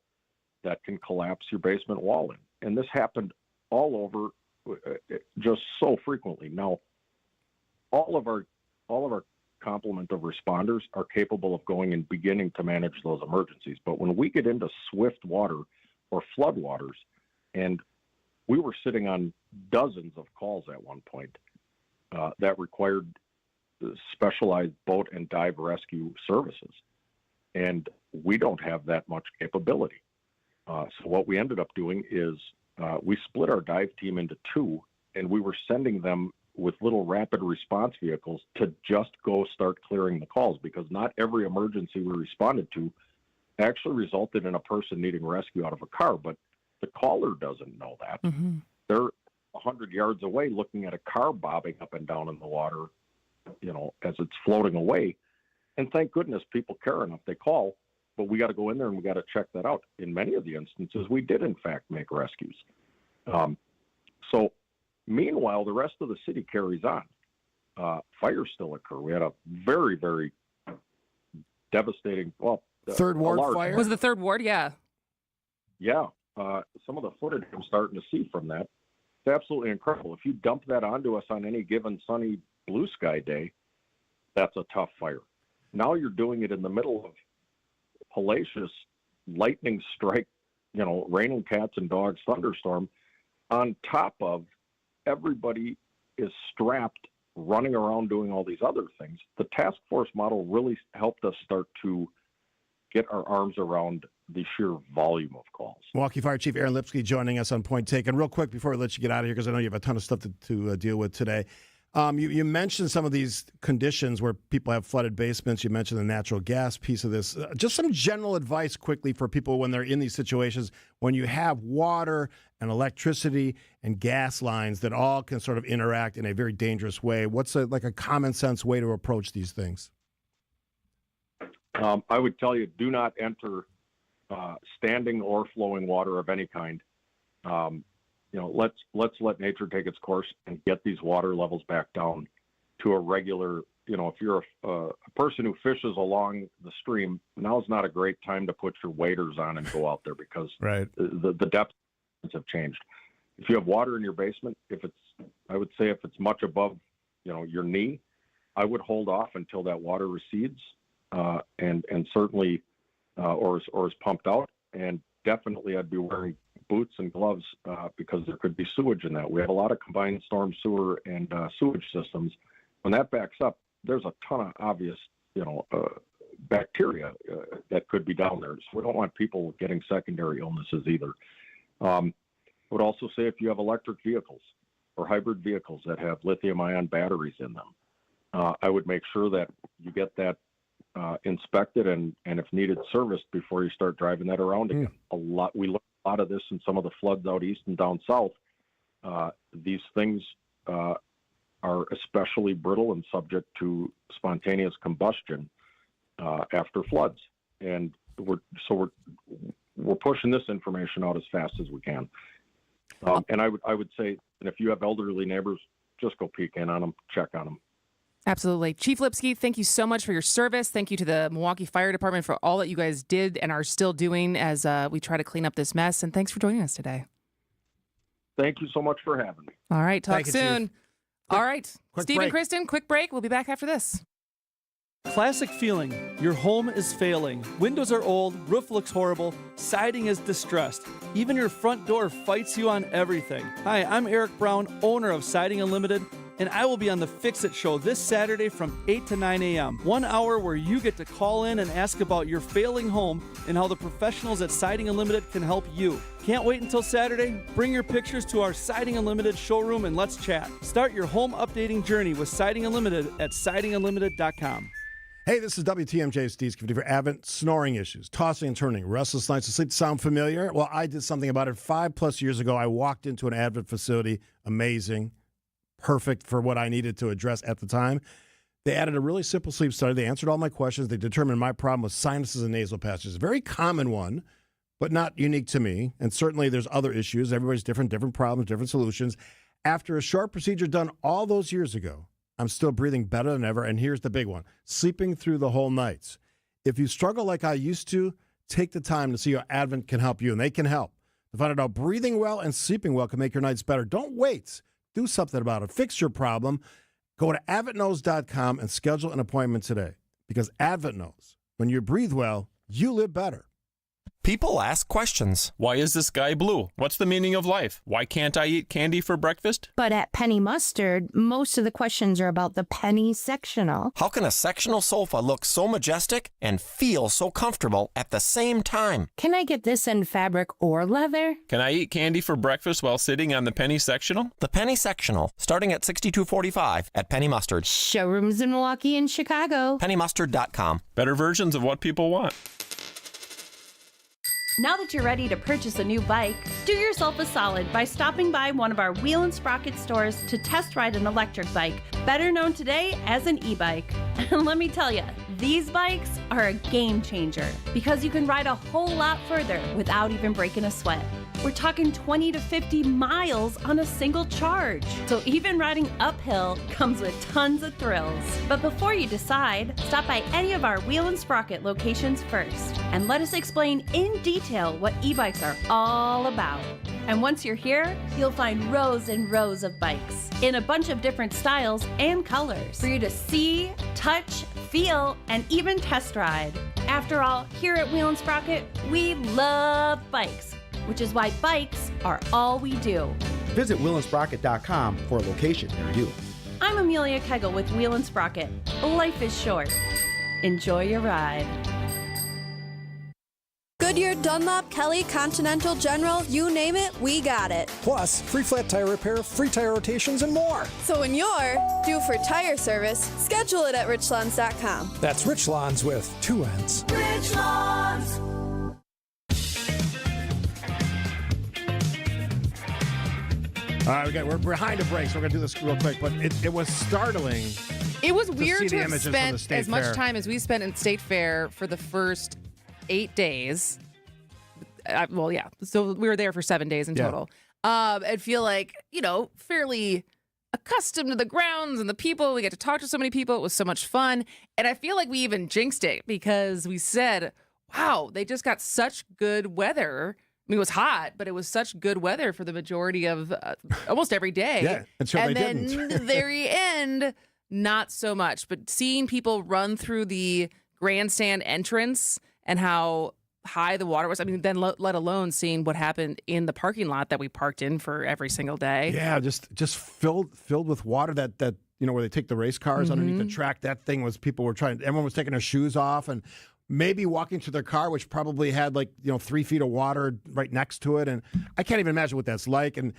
that can collapse your basement wall in. And this happened all over just so frequently. Now, all of our complement of responders are capable of going and beginning to manage those emergencies. But when we get into swift water or flood waters, and we were sitting on dozens of calls at one point that required specialized boat and dive rescue services. And we don't have that much capability. So what we ended up doing is we split our dive team into two, and we were sending them with little rapid response vehicles to just go start clearing the calls, because not every emergency we responded to actually resulted in a person needing rescue out of a car. But the caller doesn't know that. Mm-hmm. They're 100 yards away looking at a car bobbing up and down in the water, as it's floating away. And thank goodness people care enough. They call, but we got to go in there and we got to check that out. In many of the instances, we did in fact make rescues. So meanwhile, the rest of the city carries on. Fires still occur. We had a very, very devastating, Third Ward fire? Was the Third Ward? Yeah. Yeah. Some of the footage I'm starting to see from that, it's absolutely incredible. If you dump that onto us on any given sunny blue sky day, that's a tough fire. Now you're doing it in the middle of hellacious lightning strike, raining cats and dogs thunderstorm, on top of everybody is strapped, running around doing all these other things. The task force model really helped us start to get our arms around the sheer volume of calls. Milwaukee Fire Chief Aaron Lipsky joining us on Point Taken. Real quick before we let you get out of here, because I know you have a ton of stuff to deal with today. You mentioned some of these conditions where people have flooded basements. You mentioned the natural gas piece of this. Just some general advice quickly for people when they're in these situations, when you have water and electricity and gas lines that all can sort of interact in a very dangerous way. What's a common sense way to approach these things? I would tell you, do not enter standing or flowing water of any kind. Let's let nature take its course and get these water levels back down to a regular, if you're a person who fishes along the stream, now's not a great time to put your waders on and go out there, because right. the depths have changed. If you have water in your basement, I would say if it's much above, your knee, I would hold off until that water recedes, and certainly, or is pumped out. And definitely I'd be wearing boots and gloves because there could be sewage in that. We have a lot of combined storm sewer and sewage systems. When that backs up, there's a ton of obvious, bacteria that could be down there. So we don't want people getting secondary illnesses either. I would also say if you have electric vehicles or hybrid vehicles that have lithium-ion batteries in them, I would make sure that you get that inspected and if needed, serviced before you start driving that around again. We look a lot of this in some of the floods out east and down south. These things are especially brittle and subject to spontaneous combustion after floods, and we're pushing this information out as fast as we can. And I would say, and if you have elderly neighbors, just go peek in on them, check on them. Absolutely. Chief Lipsky, thank you so much for your service. Thank you to the Milwaukee Fire Department for all that you guys did and are still doing as we try to clean up this mess. And thanks for joining us today. Thank you so much for having me. All right. Talk Thank you, soon. All right. Steve and break. Kristin, quick break. We'll be back after this. Classic feeling. Your home is failing. Windows are old, roof looks horrible, siding is distressed. Even your front door fights you on everything. Hi, I'm Eric Brown, owner of Siding Unlimited, and I will be on the Fix It Show this Saturday from 8 to 9 a.m. 1 hour where you get to call in and ask about your failing home and how the professionals at Siding Unlimited can help you. Can't wait until Saturday? Bring your pictures to our Siding Unlimited showroom and let's chat. Start your home updating journey with Siding Unlimited at sidingunlimited.com. Hey, this is WTMJ Steve Scaffidi for Advent. Snoring issues, tossing and turning, restless nights of sleep. Sound familiar? Well, I did something about it 5+ years ago. I walked into an Advent facility. Amazing. Perfect for what I needed to address at the time. They added a really simple sleep study. They answered all my questions. They determined my problem was sinuses and nasal passages. A very common one, but not unique to me. And certainly there's other issues. Everybody's different problems, different solutions. After a short procedure done all those years ago, I'm still breathing better than ever. And here's the big one, sleeping through the whole nights. If you struggle like I used to, take the time to see how Advent can help you, and they can help. To find out how breathing well and sleeping well can make your nights better, don't wait. Do something about it. Fix your problem. Go to AdventKnows.com and schedule an appointment today, because Advent knows when you breathe well, you live better. People ask questions. Why is the sky blue? What's the meaning of life? Why can't I eat candy for breakfast? But at Penny Mustard, most of the questions are about the penny sectional. How can a sectional sofa look so majestic and feel so comfortable at the same time? Can I get this in fabric or leather? Can I eat candy for breakfast while sitting on the penny sectional? The penny sectional, starting at $62.45 at Penny Mustard. Showrooms in Milwaukee and Chicago. PennyMustard.com. Better versions of what people want. Now that you're ready to purchase a new bike, do yourself a solid by stopping by one of our Wheel and Sprocket stores to test ride an electric bike, better known today as an e-bike. And let me tell you, these bikes are a game changer because you can ride a whole lot further without even breaking a sweat. We're talking 20 to 50 miles on a single charge. So even riding uphill comes with tons of thrills. But before you decide, stop by any of our Wheel and Sprocket locations first and let us explain in detail what e-bikes are all about. And once you're here, you'll find rows and rows of bikes in a bunch of different styles and colors for you to see, touch, feel, and even test ride. After all, here at Wheel and Sprocket, we love bikes, which is why bikes are all we do. Visit wheelandsprocket.com for a location near you. I'm Amelia Kegel with Wheel and Sprocket. Life is short. Enjoy your ride. Goodyear, Dunlop, Kelly, Continental, General, you name it, we got it. Plus, free flat tire repair, free tire rotations, and more. So when you're due for tire service, schedule it at richlawns.com. That's Rich Lawns with 2 N's. Rich Lawns. All right, we're behind a break, so we're going to do this real quick. But it was startling. It was weird to have images from the spent State as much Fair. time as we spent in State Fair for the first 8 days. Well, yeah. So we were there for 7 days in total. And feel like, fairly accustomed to the grounds and the people. We get to talk to so many people. It was so much fun. And I feel like we even jinxed it because we said, wow, they just got such good weather. I mean, it was hot, but it was such good weather for the majority of almost every day. Yeah, until they then didn't. the very end, not so much. But seeing people run through the grandstand entrance and how high the water was, I mean, then let alone seeing what happened in the parking lot that we parked in for every single day. Yeah, just filled with water that where they take the race cars underneath the track. That thing was, everyone was taking their shoes off and maybe walking to their car, which probably had 3 feet of water right next to it. And I can't even imagine what that's like. And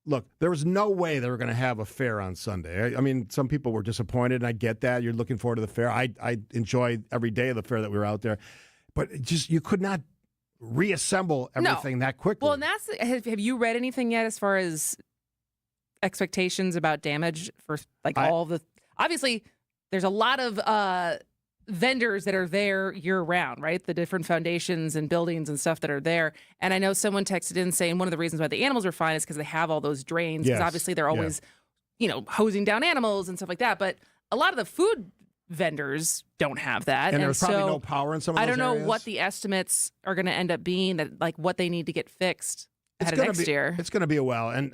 look, there was no way they were going to have a fair on Sunday. I mean, some people were disappointed, and I get that. You're looking forward to the fair. I enjoyed every day of the fair that we were out there. But you could not reassemble everything that quickly. Well, and have you read anything yet as far as expectations about damage for all the, obviously there's a lot of vendors that are there year round, right? The different foundations and buildings and stuff that are there. And I know someone texted in saying one of the reasons why the animals are fine is because they have all those drains. Because obviously they're always, hosing down animals and stuff like that. But a lot of the food vendors don't have that. And there's probably no power in some of those I don't know areas. what the estimates are going to end up being, that what they need to get fixed ahead of next year. It's going to be a while. And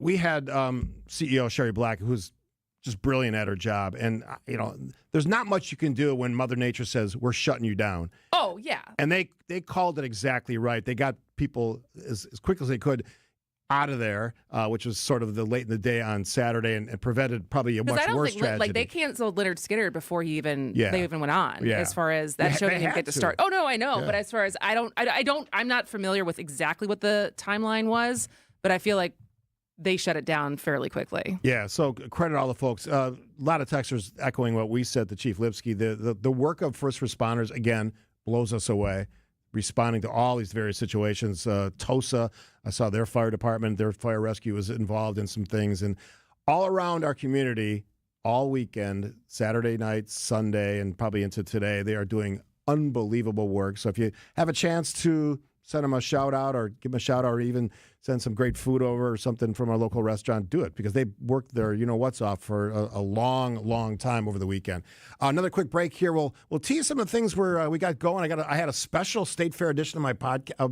we had CEO Sherry Black, who's just brilliant at her job. And, there's not much you can do when Mother Nature says, we're shutting you down. Oh, yeah. And they called it exactly right. They got people as quick as they could out of there, which was sort of the late in the day on Saturday, and prevented probably a much worse tragedy. They canceled Leonard Skinner before they even went on. Yeah. As far as that show didn't get to start. Oh no, I know. Yeah. But as far as I'm not familiar with exactly what the timeline was, but I feel like they shut it down fairly quickly. Yeah, so credit all the folks. A lot of texters echoing what we said to Chief Lipsky. The work of first responders, again, blows us away, responding to all these various situations. TOSA, I saw their fire department, their fire rescue was involved in some things. And all around our community, all weekend, Saturday night, Sunday, and probably into today, they are doing unbelievable work. So if you have a chance to send them a shout out or give them a shout out or even send some great food over or something from our local restaurant, do it because they worked their what's off for a long, long time over the weekend. Another quick break here. We'll tease some of the things we got going. I had a special State Fair edition of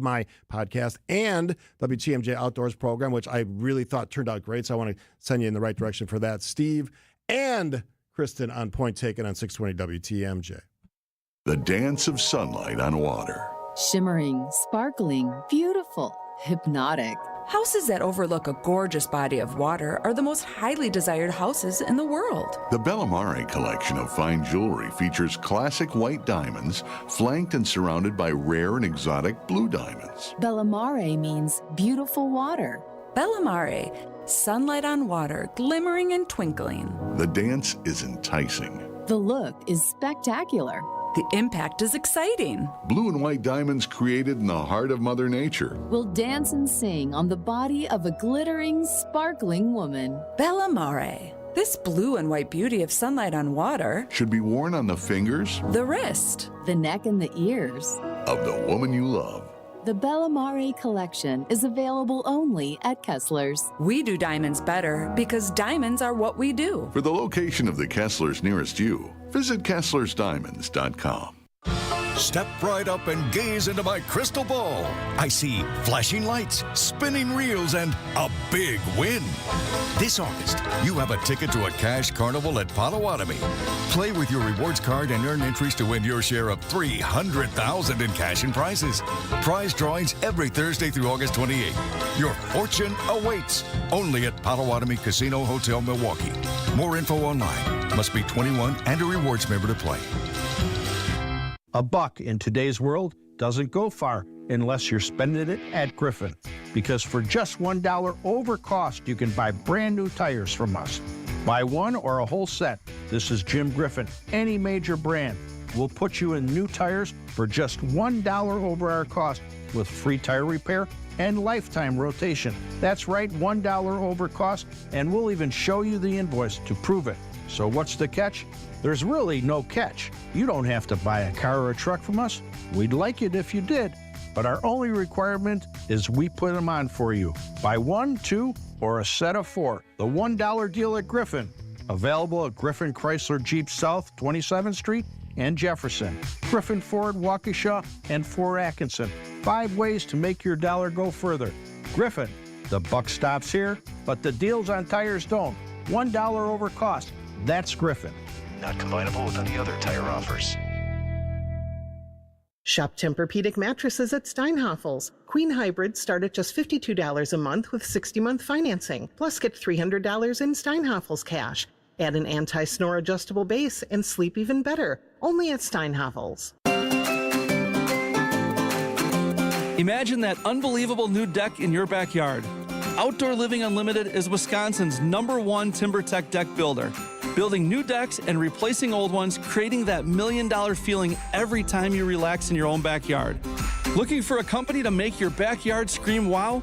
my podcast and WTMJ Outdoors program, which I really thought turned out great. So I want to send you in the right direction for that. Steve and Kristin on point taken on 620 WTMJ. The dance of sunlight on water. Shimmering, sparkling, beautiful, hypnotic. Houses that overlook a gorgeous body of water are the most highly desired houses in the world. The Bellamare collection of fine jewelry features classic white diamonds flanked and surrounded by rare and exotic blue diamonds. Bellamare means beautiful water. Bellamare, sunlight on water, glimmering and twinkling. The dance is enticing. The look is spectacular. The impact is exciting. Blue and white diamonds created in the heart of Mother Nature. Will dance and sing on the body of a glittering, sparkling woman. Bellamare. This blue and white beauty of sunlight on water should be worn on the fingers, the wrist, the neck, and the ears of the woman you love. The Bellamare collection is available only at Kessler's. We do diamonds better because diamonds are what we do. For the location of the Kessler's nearest you, visit KesslersDiamonds.com. Step right up and gaze into my crystal ball. I see flashing lights, spinning reels, and a big win. This August, you have a ticket to a cash carnival at Potawatomi. Play with your rewards card and earn entries to win your share of $300,000 in cash and prizes. Prize drawings every Thursday through August 28th. Your fortune awaits only at Potawatomi Casino Hotel, Milwaukee. More info online. Must be 21 and a rewards member to play. A buck in today's world doesn't go far unless you're spending it at Griffin. Because for just $1 over cost, you can buy brand new tires from us. Buy one or a whole set. This is Jim Griffin. Any major brand. We'll put you in new tires for just $1 over our cost with free tire repair and lifetime rotation. That's right, $1 over cost, and we'll even show you the invoice to prove it. So what's the catch? There's really no catch. You don't have to buy a car or a truck from us. We'd like it if you did, but our only requirement is we put them on for you. Buy one, two, or a set of four. The $1 deal at Griffin. Available at Griffin Chrysler Jeep South, 27th Street and Jefferson. Griffin Ford, Waukesha, and Fort Atkinson. 5 ways to make your dollar go further. Griffin, the buck stops here, but the deals on tires don't. $1 over cost. That's Griffin. Not combinable with any other tire offers. Shop Tempur-Pedic mattresses at Steinhafels. Queen hybrids start at just $52 a month with 60-month financing. Plus get $300 in Steinhafels cash. Add an anti-snore adjustable base and sleep even better. Only at Steinhafels. Imagine that unbelievable new deck in your backyard. Outdoor Living Unlimited is Wisconsin's #1 timber tech deck builder. Building new decks and replacing old ones, creating that $1 million feeling every time you relax in your own backyard. Looking for a company to make your backyard scream wow?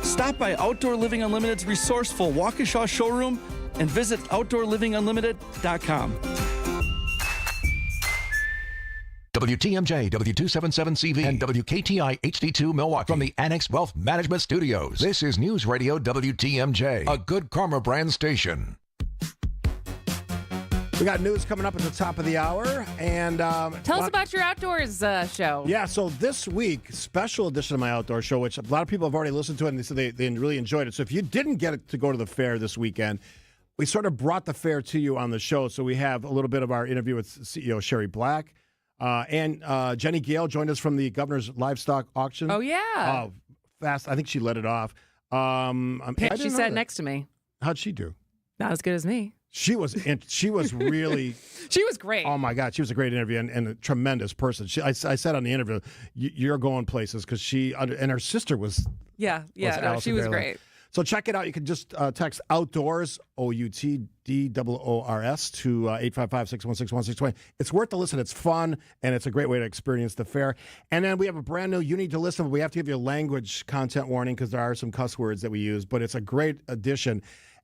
Stop by Outdoor Living Unlimited's resourceful Waukesha showroom and visit OutdoorLivingUnlimited.com. WTMJ, W277CV, and WKTI HD2 Milwaukee from the Annex Wealth Management Studios. This is News Radio WTMJ, a Good Karma brand station. We got news coming up at the top of the hour. And tell us about your outdoors show. Yeah, so this week, special edition of my outdoor show, which a lot of people have already listened to it, and they said they really enjoyed it. So if you didn't get to go to the fair this weekend, we sort of brought the fair to you on the show. So we have a little bit of our interview with CEO Sherry Black. And Jenny Gale joined us from the Governor's Livestock Auction. Oh, yeah. Fast. I think she let it off. She sat next to me. How'd she do? Not as good as me. She was really... She was great. Oh, my God. She was a great interview and a tremendous person. I said on the interview, you're going places because and her sister was... Yeah. No, she was great. So check it out. You can just text OUTDOORS, OUTDOORS, to 855-616-1620. It's worth the listen. It's fun, and it's a great way to experience the fair. And then we have a brand new You Need to Listen, but we have to give you a language content warning because there are some cuss words that we use, but it's a great addition.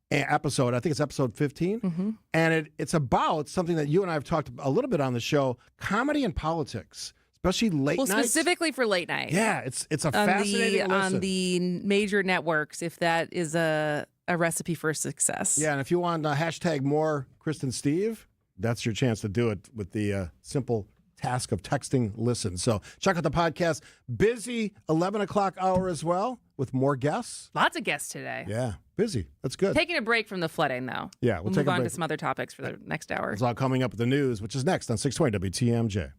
Episode, I think it's episode 15, and it's about something that you and I have talked a little bit on the show, comedy and politics, especially late night. Well, specifically for late night. Yeah, it's a fascinating listen. On the major networks, if that is a recipe for success. Yeah, and if you want hashtag more Kristin Steve, that's your chance to do it with the simple task of texting listen. So check out the podcast. Busy 11 o'clock hour as well with more guests. Lots of guests today. Yeah, busy. That's good. Taking a break from the flooding, though. Yeah, we'll take move a on break. to some other topics for the next hour. It's all coming up with the news, which is next on 620 WTMJ.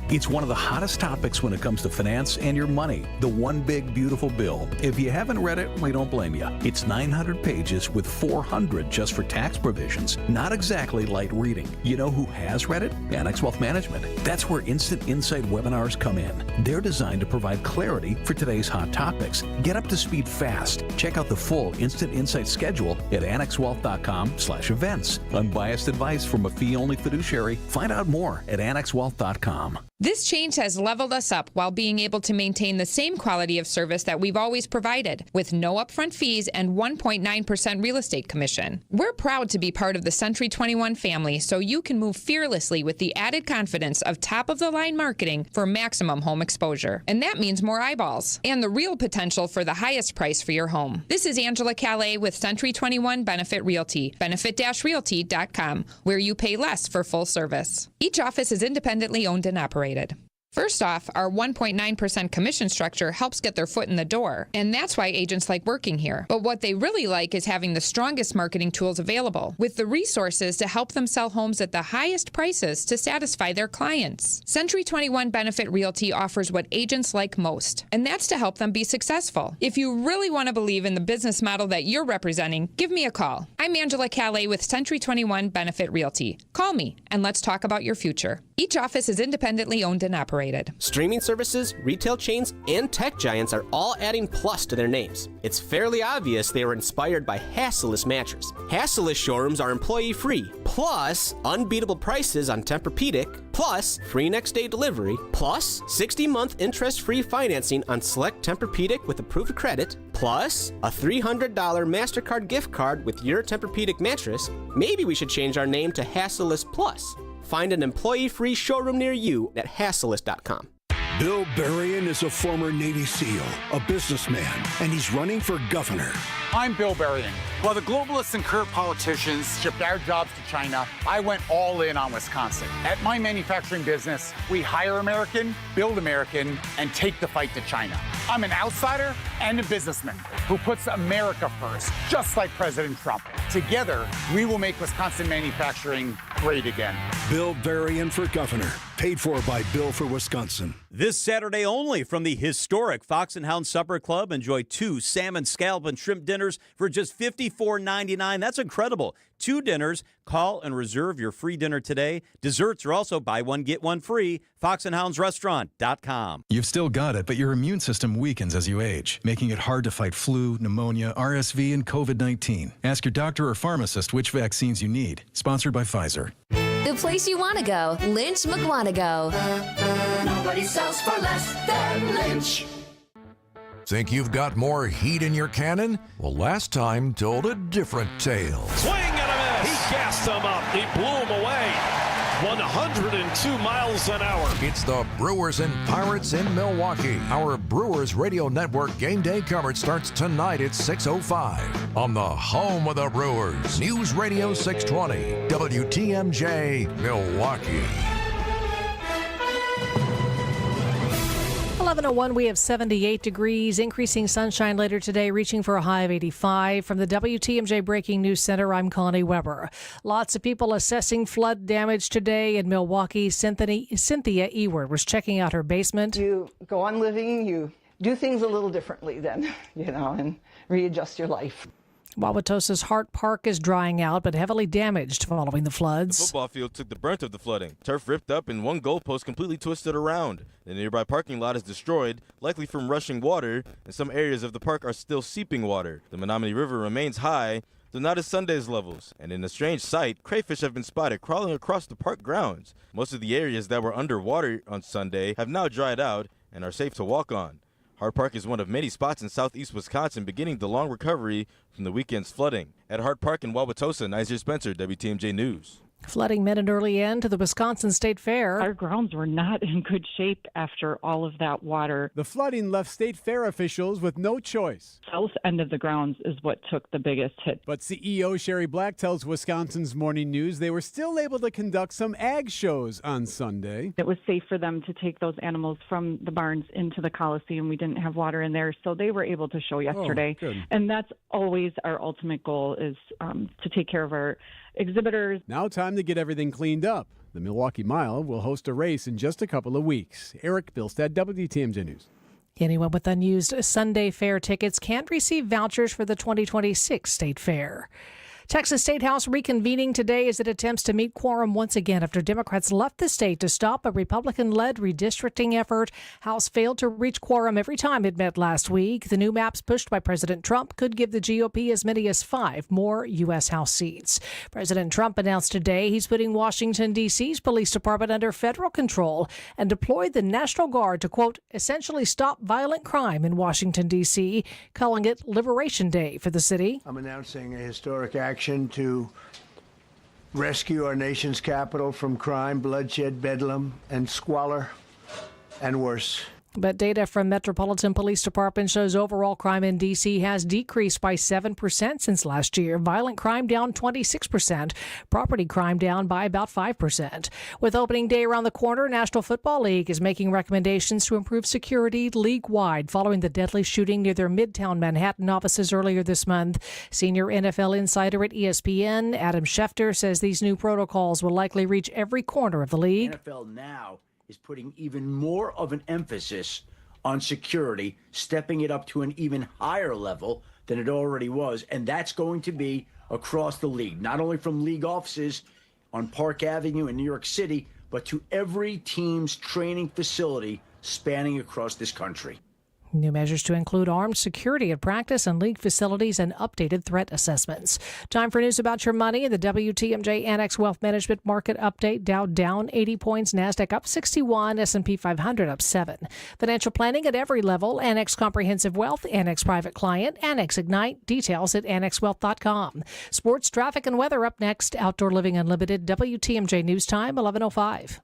It's one of the hottest topics when it comes to finance and your money. The One Big Beautiful Bill. If you haven't read it, we don't blame you. It's 900 pages with 400 just for tax provisions. Not exactly light reading. You know who has read it? Annex Wealth Management. That's where Instant Insight webinars come in. They're designed to provide clarity for today's hot topics. Get up to speed fast. Check out the full Instant Insight schedule at annexwealth.com/events. Unbiased advice from a fee-only fiduciary. Find out more at annexwealth.com. This change has leveled us up while being able to maintain the same quality of service that we've always provided, with no upfront fees and 1.9% real estate commission. We're proud to be part of the Century 21 family, so you can move fearlessly with the added confidence of top-of-the-line marketing for maximum home exposure. And that means more eyeballs and the real potential for the highest price for your home. This is Angela Calais with Century 21 Benefit Realty, benefit-realty.com, where you pay less for full service. Each office is independently owned and operated. First off, our 1.9% commission structure helps get their foot in the door, and that's why agents like working here. But what they really like is having the strongest marketing tools available, with the resources to help them sell homes at the highest prices to satisfy their clients. Century 21 Benefit Realty offers what agents like most, and that's to help them be successful. If you really want to believe in the business model that you're representing, give me a call. I'm Angela Calais with Century 21 Benefit Realty. Call me, and let's talk about your future. Each office is independently owned and operated. Streaming services, retail chains, and tech giants are all adding plus to their names. It's fairly obvious they were inspired by Hasseless Mattress. Hasseless showrooms are employee-free, plus unbeatable prices on Tempur-Pedic, plus free next-day delivery, plus 60-month interest-free financing on select Tempur-Pedic with approved credit, plus a $300 MasterCard gift card with your Tempur-Pedic mattress. Maybe we should change our name to Hasseless Plus. Find an employee-free showroom near you at Hasseless.com. Bill Berrien is a former Navy SEAL, a businessman, and he's running for governor. I'm Bill Berrien. While the globalists and corrupt politicians shipped our jobs to China, I went all in on Wisconsin. At my manufacturing business, we hire American, build American, and take the fight to China. I'm an outsider and a businessman who puts America first, just like President Trump. Together, we will make Wisconsin manufacturing great again. Bill Berrien for governor, paid for by Bill for Wisconsin. This Saturday only from the historic Fox and Hound Supper Club. Enjoy 2 salmon, scallop, and shrimp dinners for just $54.99. That's incredible. 2 dinners. Call and reserve your free dinner today. Desserts are also buy one, get one free. FoxandHoundsRestaurant.com. You've still got it, but your immune system weakens as you age, making it hard to fight flu, pneumonia, RSV, and COVID-19. Ask your doctor or pharmacist which vaccines you need. Sponsored by Pfizer. The place you want to go, Lynch McWanago. Nobody sells for less than Lynch. Think you've got more heat in your cannon? Well, last time told a different tale. Swing and a miss. He gassed him up. He blew him away. 102 miles an hour. It's the Brewers and Pirates in Milwaukee. Our Brewers Radio Network game day coverage starts tonight at 6:05 on the home of the Brewers. News Radio 620, WTMJ, Milwaukee. 11:01, we have 78 degrees, increasing sunshine later today, reaching for a high of 85. From the WTMJ Breaking News Center, I'm Connie Weber. Lots of people assessing flood damage today in Milwaukee. Cynthia Eward was checking out her basement. You go on living, you do things a little differently then, and readjust your life. Wauwatosa's Hart Park is drying out, but heavily damaged following the floods. The football field took the brunt of the flooding. Turf ripped up and one goalpost completely twisted around. The nearby parking lot is destroyed, likely from rushing water, and some areas of the park are still seeping water. The Menominee River remains high, though not at Sunday's levels. And in a strange sight, crayfish have been spotted crawling across the park grounds. Most of the areas that were underwater on Sunday have now dried out and are safe to walk on. Hart Park is one of many spots in southeast Wisconsin beginning the long recovery from the weekend's flooding. At Hart Park in Wauwatosa, Nizer Spencer, WTMJ News. Flooding meant an early end to the Wisconsin State Fair. Our grounds were not in good shape after all of that water. The flooding left State Fair officials with no choice. South end of the grounds is what took the biggest hit. But CEO Sherry Black tells Wisconsin's Morning News they were still able to conduct some ag shows on Sunday. It was safe for them to take those animals from the barns into the Coliseum. We didn't have water in there, so they were able to show yesterday. Oh, good. And that's always our ultimate goal, is to take care of our exhibitors. Now time to get everything cleaned up. The Milwaukee Mile will host a race in just a couple of weeks. Eric Bilstead, WTMJ News. Anyone with unused Sunday Fair tickets can't receive vouchers for the 2026 State Fair. Texas State House reconvening today as it attempts to meet quorum once again after Democrats left the state to stop a Republican-led redistricting effort. House failed to reach quorum every time it met last week. The new maps pushed by President Trump could give the GOP as many as 5 more U.S. House seats. President Trump announced today he's putting Washington, D.C.'s police department under federal control and deployed the National Guard to, quote, essentially stop violent crime in Washington, D.C., calling it Liberation Day for the city. I'm announcing a historic action to rescue our nation's capital from crime, bloodshed, bedlam, and squalor, and worse. But data from Metropolitan Police Department shows overall crime in D.C. has decreased by 7% since last year. Violent crime down 26%. Property crime down by about 5%. With opening day around the corner, National Football League is making recommendations to improve security league-wide following the deadly shooting near their Midtown Manhattan offices earlier this month. Senior NFL insider at ESPN, Adam Schefter, says these new protocols will likely reach every corner of the league. NFL now is putting even more of an emphasis on security, stepping it up to an even higher level than it already was. And that's going to be across the league, not only from league offices on Park Avenue in New York City, but to every team's training facility spanning across this country. New measures to include armed security at practice and league facilities and updated threat assessments. Time for news about your money. The WTMJ Annex Wealth Management Market Update. Dow down 80 points. NASDAQ up 61. S&P 500 up 7. Financial planning at every level. Annex Comprehensive Wealth. Annex Private Client. Annex Ignite. Details at annexwealth.com. Sports, traffic, and weather up next. Outdoor Living Unlimited. WTMJ News Time, 11:05.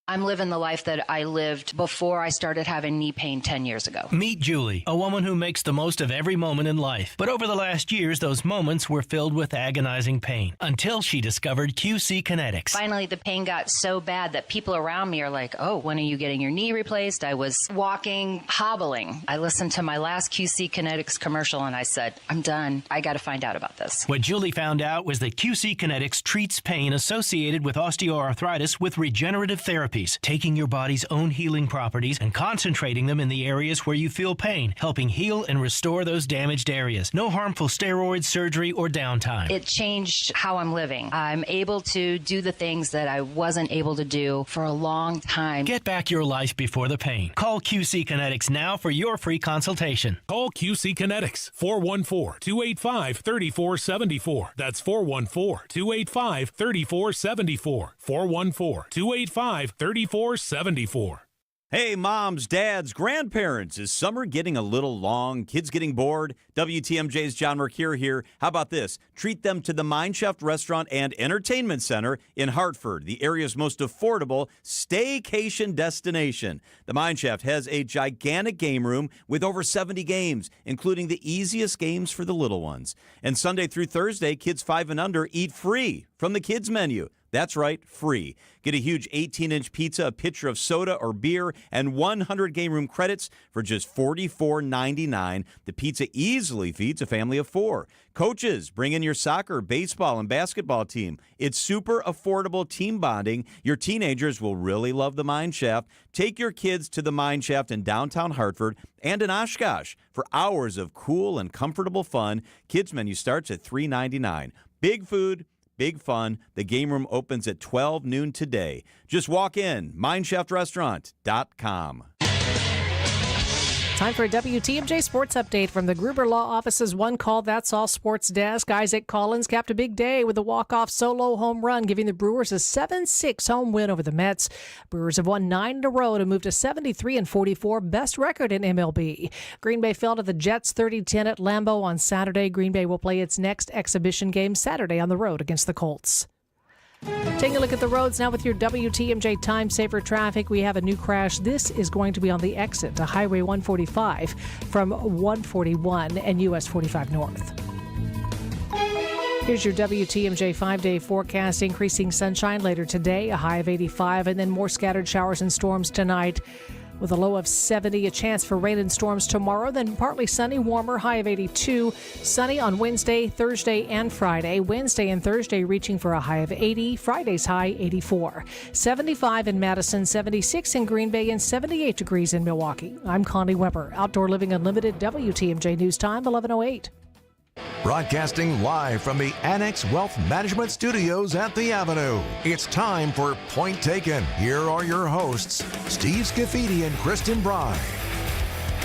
I'm living the life that I lived before I started having knee pain 10 years ago. Meet Julie, a woman who makes the most of every moment in life. But over the last years, those moments were filled with agonizing pain until she discovered QC Kinetics. Finally, the pain got so bad that people around me are like, oh, when are you getting your knee replaced? I was walking, hobbling. I listened to my last QC Kinetics commercial and I said, I'm done. I got to find out about this. What Julie found out was that QC Kinetics treats pain associated with osteoarthritis with regenerative therapy, taking your body's own healing properties and concentrating them in the areas where you feel pain, helping heal and restore those damaged areas. No harmful steroids, surgery, or downtime. It changed how I'm living. I'm able to do the things that I wasn't able to do for a long time. Get back your life before the pain. Call QC Kinetics now for your free consultation. Call QC Kinetics, 414-285-3474. That's 414-285-3474. 414-285-3474. Hey, moms, dads, grandparents, is summer getting a little long? Kids getting bored? WTMJ's John Mercure here. How about this? Treat them to the Mine Shaft Restaurant and Entertainment Center in Hartford, the area's most affordable staycation destination. The Mine Shaft has a gigantic game room with over 70 games, including the easiest games for the little ones. And Sunday through Thursday, kids 5 and under eat free from the kids' menu. That's right, free. Get a huge 18-inch pizza, a pitcher of soda or beer, and 100 game room credits for just $44.99. The pizza easily feeds a family of 4. Coaches, bring in your soccer, baseball, and basketball team. It's super affordable team bonding. Your teenagers will really love the Mine Shaft. Take your kids to the Mine Shaft in downtown Hartford and in Oshkosh for hours of cool and comfortable fun. Kids menu starts at $3.99. Big food, big fun. The game room opens at 12 noon today. Just walk in, mineshaftRestaurant.com. Time for a WTMJ Sports Update from the Gruber Law Office's One Call That's All Sports Desk. Isaac Collins capped a big day with a walk-off solo home run, giving the Brewers a 7-6 home win over the Mets. Brewers have won 9 in a row to move to 73-44, best record in MLB. Green Bay fell to the Jets 30-10 at Lambeau on Saturday. Green Bay will play its next exhibition game Saturday on the road against the Colts. Taking a look at the roads now with your WTMJ Time Saver traffic. We have a new crash. This is going to be on the exit to Highway 145 from 141 and US 45 North. Here's your WTMJ 5-day forecast. Increasing sunshine later today, a high of 85, and then more scattered showers and storms tonight with a low of 70. A chance for rain and storms tomorrow, then partly sunny, warmer, high of 82. Sunny on Wednesday, Thursday, and Friday. Wednesday and Thursday reaching for a high of 80. Friday's high, 84. 75 in Madison, 76 in Green Bay, and 78 degrees in Milwaukee. I'm Connie Weber. Outdoor Living Unlimited, WTMJ News Time, 11:08. Broadcasting live from the Annex Wealth Management Studios at the Avenue. It's time for Point Taken. Here are your hosts, Steve Scaffidi and Kristin Brey.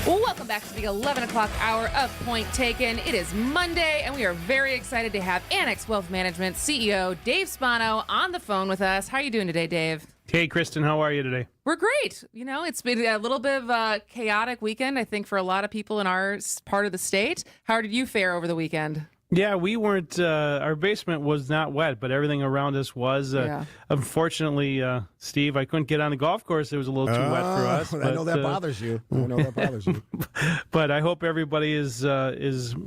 Welcome back to the 11 o'clock hour of Point Taken. It is Monday, and we are very excited to have Annex Wealth Management CEO Dave Spano on the phone with us. How are you doing today, Dave? Hey, Kristin, how are you today? We're great. You know, it's been a little bit of a chaotic weekend, I think, for a lot of people in our part of the state. How did you fare over the weekend? Yeah, we weren't, our basement was not wet, but everything around us was. Unfortunately, Steve, I couldn't get on the golf course. It was a little too wet for us. I know that bothers you. But I hope everybody is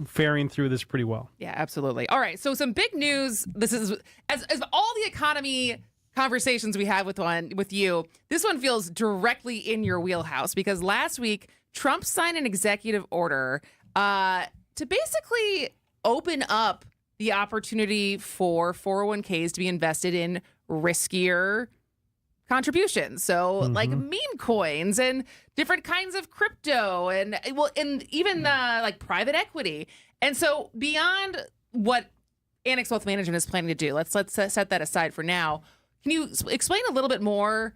faring through this pretty well. Yeah, absolutely. All right, so some big news. This is, as all the economy conversations we have with you, this one feels directly in your wheelhouse because last week, Trump signed an executive order to basically open up the opportunity for 401ks to be invested in riskier contributions. So like meme coins and different kinds of crypto and even like private equity. And so beyond what Annex Wealth Management is planning to do, let's set that aside for now. Can you explain a little bit more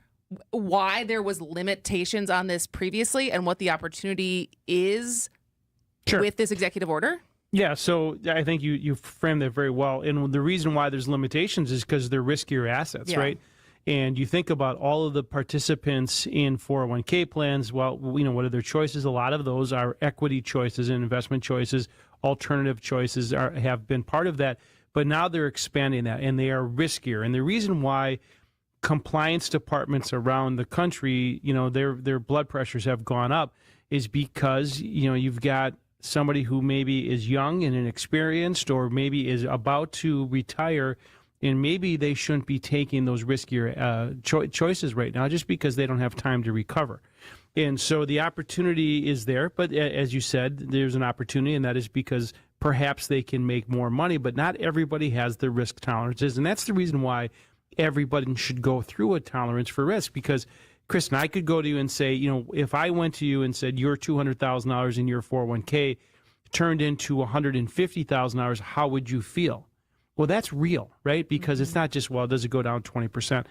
why there was limitations on this previously and what the opportunity is with this executive order? Yeah, so I think you framed that very well. And the reason why there's limitations is because they're riskier assets, right? And you think about all of the participants in 401k plans, well, what are their choices? A lot of those are equity choices and investment choices. Alternative choices have been part of that. But now they're expanding that, and they are riskier. And the reason why compliance departments around the country, their blood pressures have gone up is because, you've got somebody who maybe is young and inexperienced or maybe is about to retire, and maybe they shouldn't be taking those riskier choices right now just because they don't have time to recover. And so the opportunity is there, but as you said, there's an opportunity, and that is because perhaps they can make more money, but not everybody has the risk tolerances. And that's the reason why everybody should go through a tolerance for risk, because Kristin, I could go to you and say, if I went to you and said your $200,000 in your 401k turned into $150,000, how would you feel? Well, that's real, right? Because it's not just, does it go down 20%?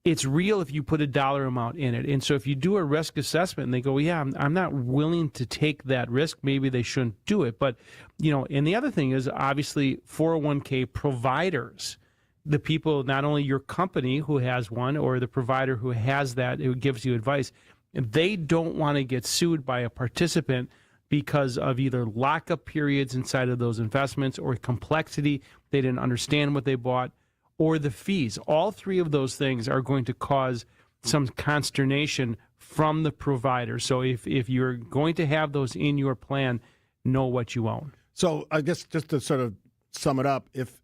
It's real if you put a dollar amount in it. And so if you do a risk assessment and they go, yeah, I'm not willing to take that risk, maybe they shouldn't do it. But, and the other thing is obviously 401k providers, the people, not only your company who has one or the provider who has that, who gives you advice, they don't want to get sued by a participant because of either lockup periods inside of those investments or complexity. They didn't understand what they bought, or the fees. All three of those things are going to cause some consternation from the provider. So if you're going to have those in your plan, know what you own. So I guess just to sort of sum it up, if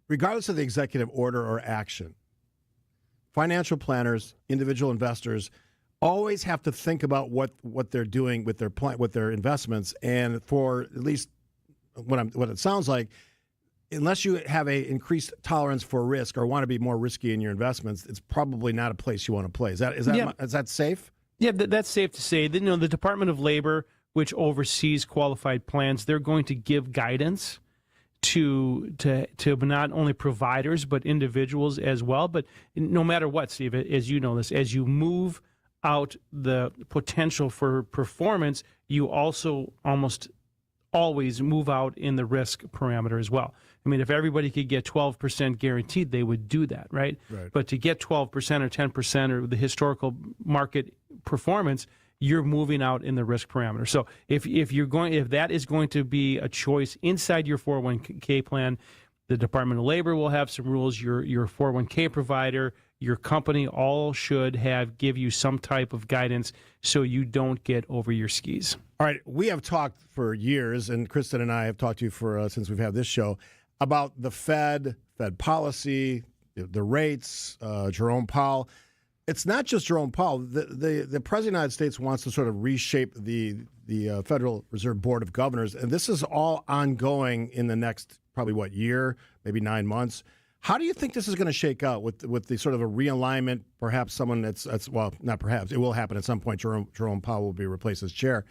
regardless of the executive order or action, financial planners, individual investors always have to think about what they're doing with their investments. And for at least what it sounds like, unless you have a increased tolerance for risk or want to be more risky in your investments, it's probably not a place you want to play. Is that safe? Yeah, that's safe to say. The Department of Labor, which oversees qualified plans, they're going to give guidance to not only providers but individuals as well. But no matter what, Steve, as you know this, as you move out the potential for performance, you also almost always move out in the risk parameter as well. I mean, if everybody could get 12% guaranteed, they would do that, right? But to get 12% or 10% or the historical market performance, you're moving out in the risk parameter. So if that is going to be a choice inside your 401k plan, The Department of Labor will have some rules. Your 401k provider, your company, all should give you some type of guidance so you don't get over your skis. All right, we have talked for years, and Kristin and I have talked to you for since we've had this show, about the Fed policy, the rates, Jerome Powell. It's not just Jerome Powell. The President of the United States wants to sort of reshape the Federal Reserve Board of Governors, and this is all ongoing in the next probably, year, maybe 9 months. How do you think this is going to shake out with the sort of a realignment? Perhaps someone that's well, not perhaps, it will happen at some point. Jerome Powell will be replaced as chair.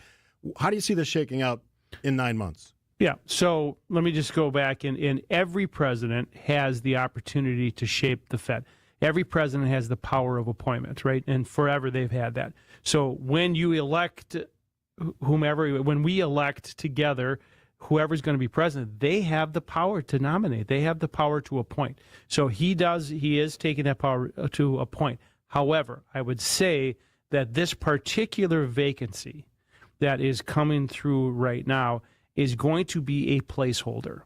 How do you see this shaking out in 9 months? Yeah, so let me just go back, and every president has the opportunity to shape the Fed. Every president has the power of appointment, right? And forever they've had that. So when you elect when we elect together whoever's going to be president, they have the power to nominate. They have the power to appoint. So he is taking that power to appoint. However, I would say that this particular vacancy that is coming through right now is going to be a placeholder,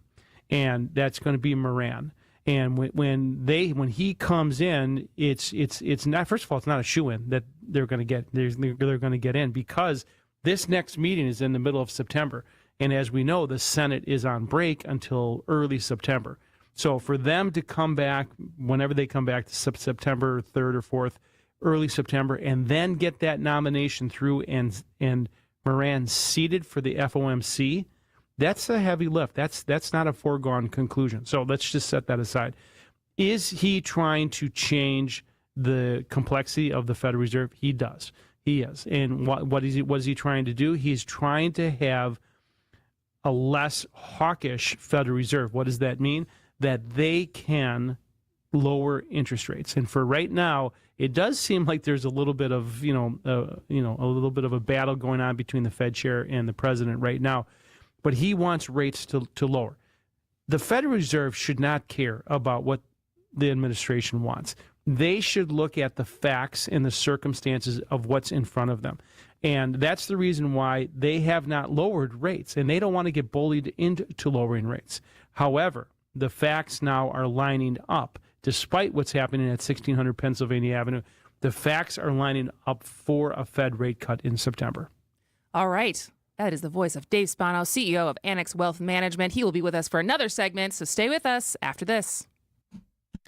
and that's going to be Moran. And when he comes in, it's not, first of all, it's not a shoo-in that they're going to get in, because this next meeting is in the middle of September. And as we know, the Senate is on break until early September. So for them to come back, whenever they come back to September 3rd or 4th, early September, and then get that nomination through and Moran seated for the FOMC, that's a heavy lift. That's not a foregone conclusion. So let's just set that aside. Is he trying to change the complexity of the Federal Reserve? He does. He is. And what is he trying to do? He's trying to have a less hawkish Federal Reserve. What does that mean? That they can lower interest rates. And for right now, it does seem like there's a little bit of a little bit of a battle going on between the Fed chair and the president right now. But he wants rates to lower. The Federal Reserve should not care about what the administration wants. They should look at the facts and the circumstances of what's in front of them. And that's the reason why they have not lowered rates, and they don't want to get bullied into lowering rates. However, the facts now are lining up. Despite what's happening at 1600 Pennsylvania Avenue, the facts are lining up for a Fed rate cut in September. All right. That is the voice of Dave Spano, CEO of Annex Wealth Management. He will be with us for another segment, so stay with us after this.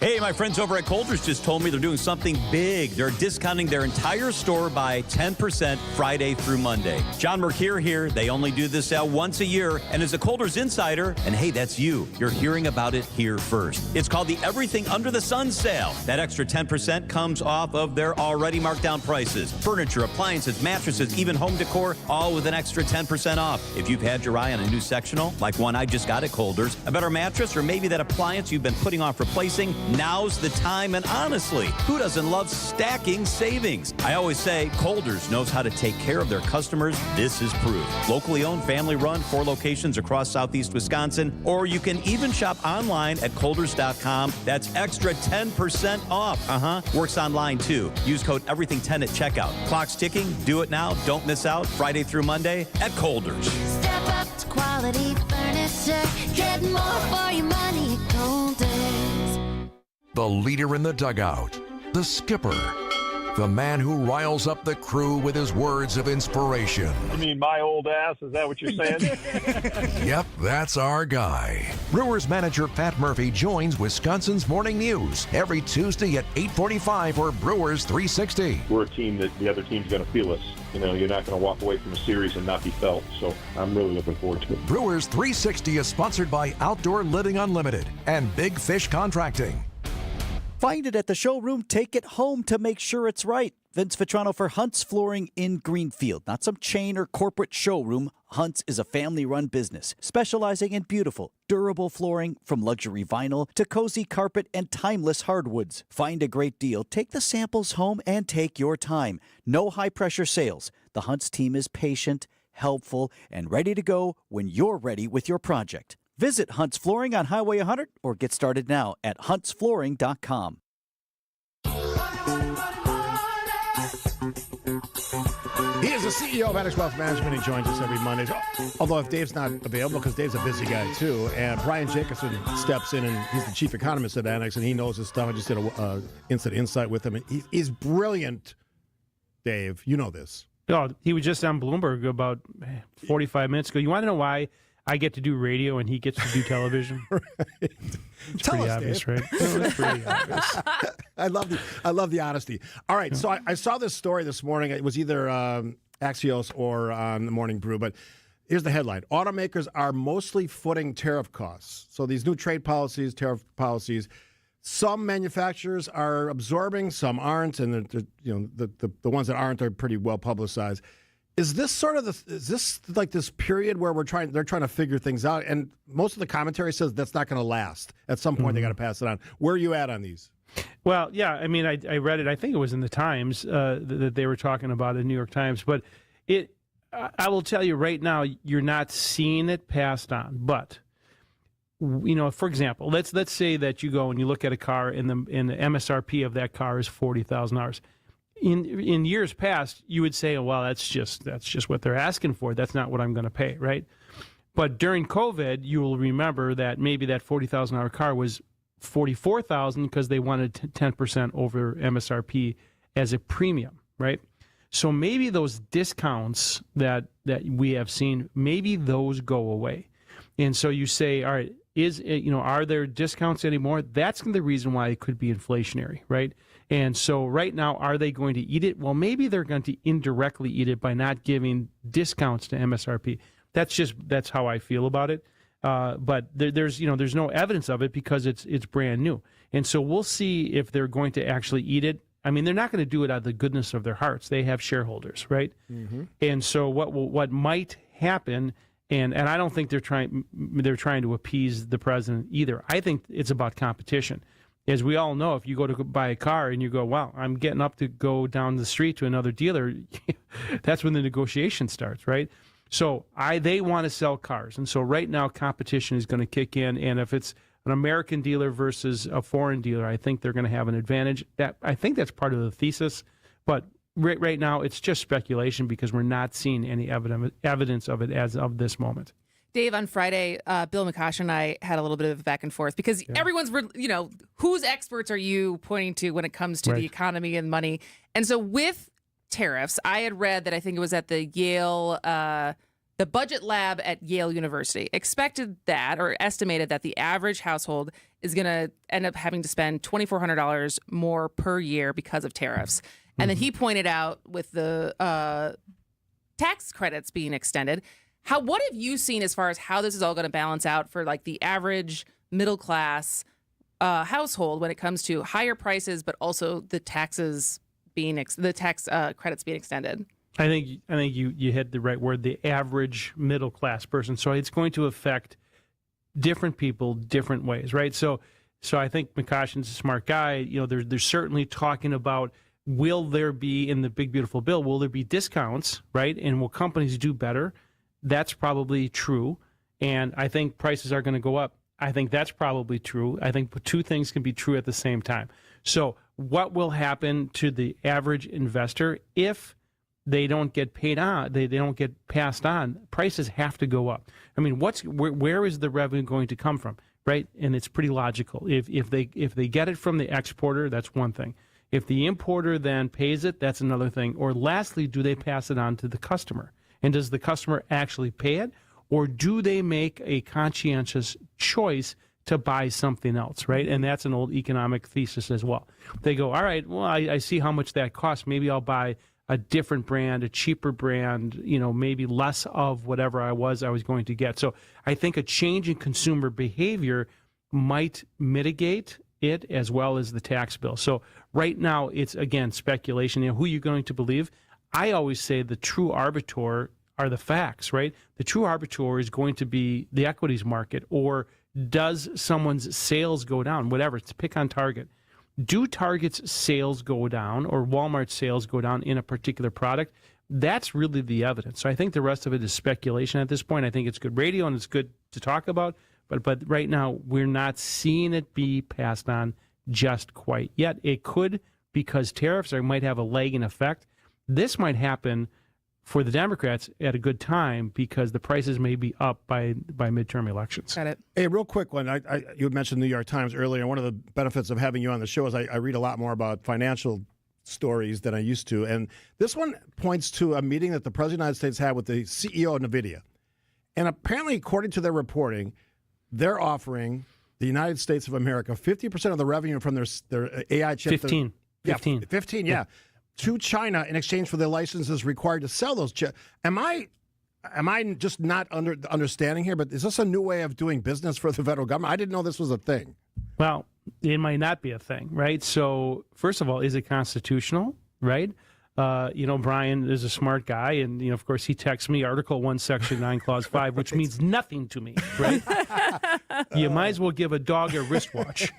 Hey, my friends over at Colders just told me they're doing something big. They're discounting their entire store by 10% Friday through Monday. John Mercure here. They only do this sale once a year. And as a Colders insider, and hey, that's you, you're hearing about it here first. It's called the Everything Under the Sun sale. That extra 10% comes off of their already marked down prices. Furniture, appliances, mattresses, even home decor, all with an extra 10% off. If you've had your eye on a new sectional, like one I just got at Colders, a better mattress, or maybe that appliance you've been putting off replacing, now's the time, and honestly, who doesn't love stacking savings? I always say Colders knows how to take care of their customers. This is proof. Locally owned, family run, 4 locations across southeast Wisconsin, or you can even shop online at Colders.com. That's extra 10% off. Works online too. Use code EVERYTHING10 at checkout. Clock's ticking. Do it now. Don't miss out. Friday through Monday at Colders. Step up to quality furniture. Get more for your money at Colders. The leader in the dugout, the skipper, the man who riles up the crew with his words of inspiration. You mean my old ass? Is that what you're saying? Yep, that's our guy. Brewers manager Pat Murphy joins Wisconsin's Morning News every Tuesday at 8:45 for Brewers 360. We're a team that the other team's going to feel us. You know, you're not going to walk away from a series and not be felt. So I'm really looking forward to it. Brewers 360 is sponsored by Outdoor Living Unlimited and Big Fish Contracting. Find it at the showroom, take it home to make sure it's right. Vince Vitrano for Hunt's Flooring in Greenfield. Not some chain or corporate showroom. Hunt's is a family-run business specializing in beautiful, durable flooring from luxury vinyl to cozy carpet and timeless hardwoods. Find a great deal, take the samples home, and take your time. No high-pressure sales. The Hunt's team is patient, helpful, and ready to go when you're ready with your project. Visit Hunt's Flooring on Highway 100 or get started now at huntsflooring.com. He is the CEO of Annex Wealth Management. He joins us every Monday. Although if Dave's not available, because Dave's a busy guy too, and Brian Jacobson steps in, and he's the chief economist at Annex, and he knows his stuff. I just did a instant insight with him, and he's brilliant. Dave, you know this. Oh, he was just on Bloomberg about 45 minutes ago. You want to know why I get to do radio and he gets to do television? Right. It's Tell pretty us, obvious, Dave. right? It's pretty obvious. I love the honesty. All right, so I saw this story this morning. It was either Axios or on the Morning Brew, but here's the headline: automakers are mostly footing tariff costs. So these new trade policies, tariff policies, some manufacturers are absorbing, some aren't, and the ones that aren't are pretty well publicized. Is this sort of this period where they're trying to figure things out? And most of the commentary says that's not going to last. At some point, they got to pass it on. Where are you at on these? Well, yeah, I mean, I read it. I think it was in the Times that they were talking about it, the New York Times. But I will tell you right now, you're not seeing it passed on. But for example, let's say that you go and you look at a car and the MSRP of that car is $40,000. In years past, you would say, oh, well, that's just what they're asking for. That's not what I'm going to pay, right? But during COVID, you will remember that maybe that $40,000 car was $44,000 because they wanted 10% over MSRP as a premium, right? So maybe those discounts that we have seen, maybe those go away. And so you say, all right, are there discounts anymore? That's the reason why it could be inflationary, right? And so right now, are they going to eat it? Well, maybe they're going to indirectly eat it by not giving discounts to MSRP. That's how I feel about it. But there's no evidence of it because it's brand new. And so we'll see if they're going to actually eat it. I mean, they're not going to do it out of the goodness of their hearts. They have shareholders, right? Mm-hmm. And so what might happen, and I don't think they're trying to appease the president either. I think it's about competition. As we all know, if you go to buy a car and you go, wow, I'm getting up to go down the street to another dealer, that's when the negotiation starts, right? So they want to sell cars. And so right now, competition is going to kick in. And if it's an American dealer versus a foreign dealer, I think they're going to have an advantage. I think that's part of the thesis. But right now, it's just speculation because we're not seeing any evidence of it as of this moment. Dave, on Friday, Bill McCosh and I had a little bit of a back and forth because everyone's, whose experts are you pointing to when it comes to the economy and money? And so with tariffs, I had read that I think it was at the Yale, the budget lab at Yale University, expected that or estimated that the average household is going to end up having to spend $2,400 more per year because of tariffs. And then he pointed out with the tax credits being extended, what have you seen as far as how this is all going to balance out for like the average middle class household when it comes to higher prices, but also the taxes the tax credits being extended? I think you hit the right word, the average middle class person. So it's going to affect different people different ways, right? So I think McCoshen's a smart guy. They're certainly talking about, will there be in the big beautiful bill, will there be discounts, right? And will companies do better? That's probably true. And I think prices are going to go up. I think that's probably true. I think two things can be true at the same time. So what will happen to the average investor if they don't get paid on, they don't get passed on? Prices have to go up. I mean, where is the revenue going to come from, right? And it's pretty logical. If they get it from the exporter, that's one thing. If the importer then pays it, that's another thing. Or lastly, do they pass it on to the customer? And does the customer actually pay it? Or do they make a conscientious choice to buy something else, right? And that's an old economic thesis as well. They go, all right, well, I see how much that costs. Maybe I'll buy a different brand, a cheaper brand, maybe less of whatever I was going to get. So I think a change in consumer behavior might mitigate it as well as the tax bill. So right now, it's, again, speculation. Who are you going to believe? I always say the true arbiter are the facts, right? The true arbiter is going to be the equities market, or does someone's sales go down? Whatever, it's pick on Target. Do Target's sales go down or Walmart's sales go down in a particular product? That's really the evidence. So I think the rest of it is speculation at this point. I think it's good radio and it's good to talk about, but right now we're not seeing it be passed on just quite yet. It could, because tariffs might have a lagging effect. This might happen for the Democrats at a good time because the prices may be up by midterm elections. Got it. Hey, real quick one. You had mentioned New York Times earlier. One of the benefits of having you on the show is I read a lot more about financial stories than I used to. And this one points to a meeting that the President of the United States had with the CEO of NVIDIA. And apparently, according to their reporting, they're offering the United States of America 50% of the revenue from their AI chip. 15. 15, yeah. To China in exchange for the licenses required to sell those chips. Am I just not understanding here? But is this a new way of doing business for the federal government? I didn't know this was a thing. Well, it might not be a thing, right? So, first of all, is it constitutional, right? Brian is a smart guy, and, of course, he texts me Article 1, Section 9, Clause 5, which means nothing to me, right? You might as well give a dog a wristwatch.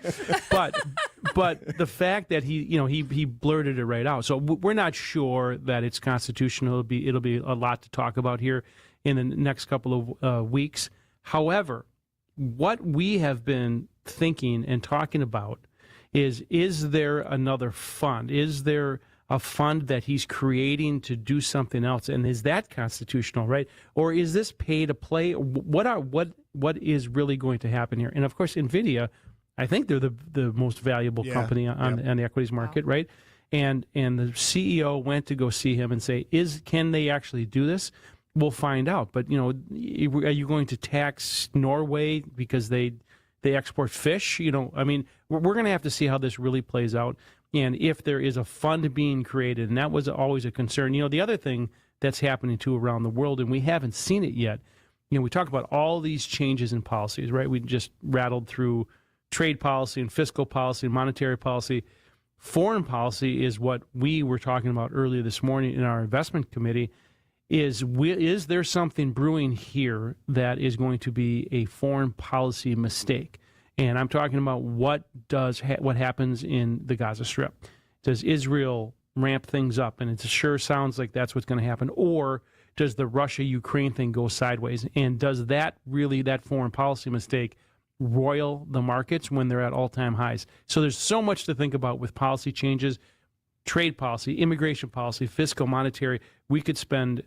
But the fact that he blurted it right out. So we're not sure that it's constitutional. It'll be a lot to talk about here in the next couple of weeks. However, what we have been thinking and talking about is there another fund? Is there a fund that he's creating to do something else, and is that constitutional, right? Or is this pay to play? What is really going to happen here? And of course, NVIDIA, I think they're the most valuable company on the equities market, right? And the CEO went to go see him and say, can they actually do this? We'll find out. But are you going to tax Norway because they export fish? We're going to have to see how this really plays out. And if there is a fund being created, and that was always a concern. The other thing that's happening too around the world, and we haven't seen it yet, we talk about all these changes in policies, right? We just rattled through trade policy and fiscal policy and monetary policy. Foreign policy is what we were talking about earlier this morning in our investment committee. Is there something brewing here that is going to be a foreign policy mistake? And I'm talking about what happens in the Gaza Strip. Does Israel ramp things up? And it sure sounds like that's what's going to happen. Or does the Russia-Ukraine thing go sideways? And does that foreign policy mistake roil the markets when they're at all-time highs? So there's so much to think about with policy changes, trade policy, immigration policy, fiscal, monetary. We could spend,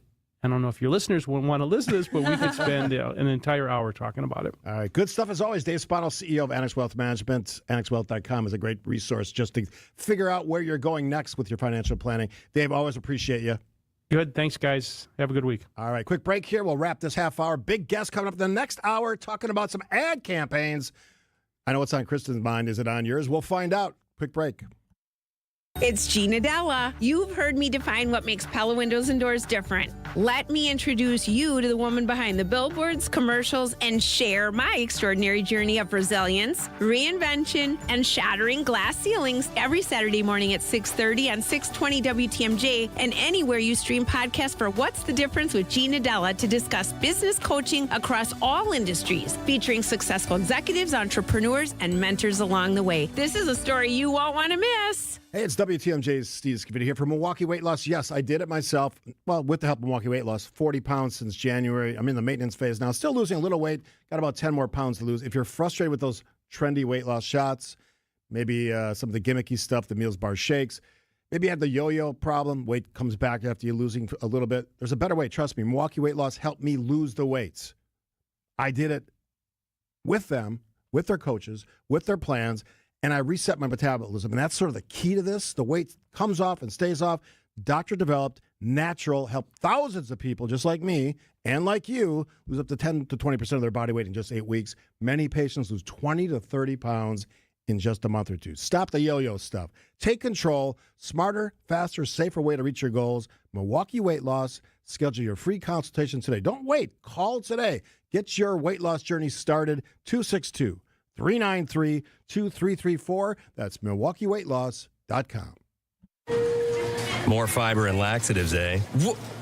I don't know if your listeners would want to listen to this, but we could spend an entire hour talking about it. All right. Good stuff as always. Dave Spano, CEO of Annex Wealth Management. AnnexWealth.com is a great resource just to figure out where you're going next with your financial planning. Dave, always appreciate you. Good. Thanks, guys. Have a good week. All right. Quick break here. We'll wrap this half hour. Big guest coming up in the next hour talking about some ad campaigns. I know what's on Kristin's mind. Is it on yours? We'll find out. Quick break. It's Gina Della. You've heard me define what makes Pella Windows and Doors different. Let me introduce you to the woman behind the billboards, commercials, and share my extraordinary journey of resilience, reinvention, and shattering glass ceilings every Saturday morning at 6:30 on 620 WTMJ and anywhere you stream podcasts for What's the Difference with Gina Della to discuss business coaching across all industries, featuring successful executives, entrepreneurs, and mentors along the way. This is a story you won't want to miss. Hey, it's WTMJ's Steve Scaffidi here for Milwaukee Weight Loss. Yes, I did it myself. Well, with the help of Milwaukee Weight Loss, 40 pounds since January. I'm in the maintenance phase now. Still losing a little weight. Got about 10 more pounds to lose. If you're frustrated with those trendy weight loss shots, maybe some of the gimmicky stuff, the meals bar shakes, maybe you had the yo-yo problem, weight comes back after you're losing a little bit. There's a better way. Trust me, Milwaukee Weight Loss helped me lose the weights. I did it with them, with their coaches, with their plans, and I reset my metabolism. And that's sort of the key to this. The weight comes off and stays off. Doctor-developed, natural, helped thousands of people just like me and like you lose up to 10 to 20% of their body weight in just 8 weeks. Many patients lose 20 to 30 pounds in just a month or two. Stop the yo-yo stuff. Take control. Smarter, faster, safer way to reach your goals. Milwaukee Weight Loss. Schedule your free consultation today. Don't wait. Call today. Get your weight loss journey started. 262-393-2334. That's MilwaukeeWeightLoss.com. More fiber and laxatives, eh?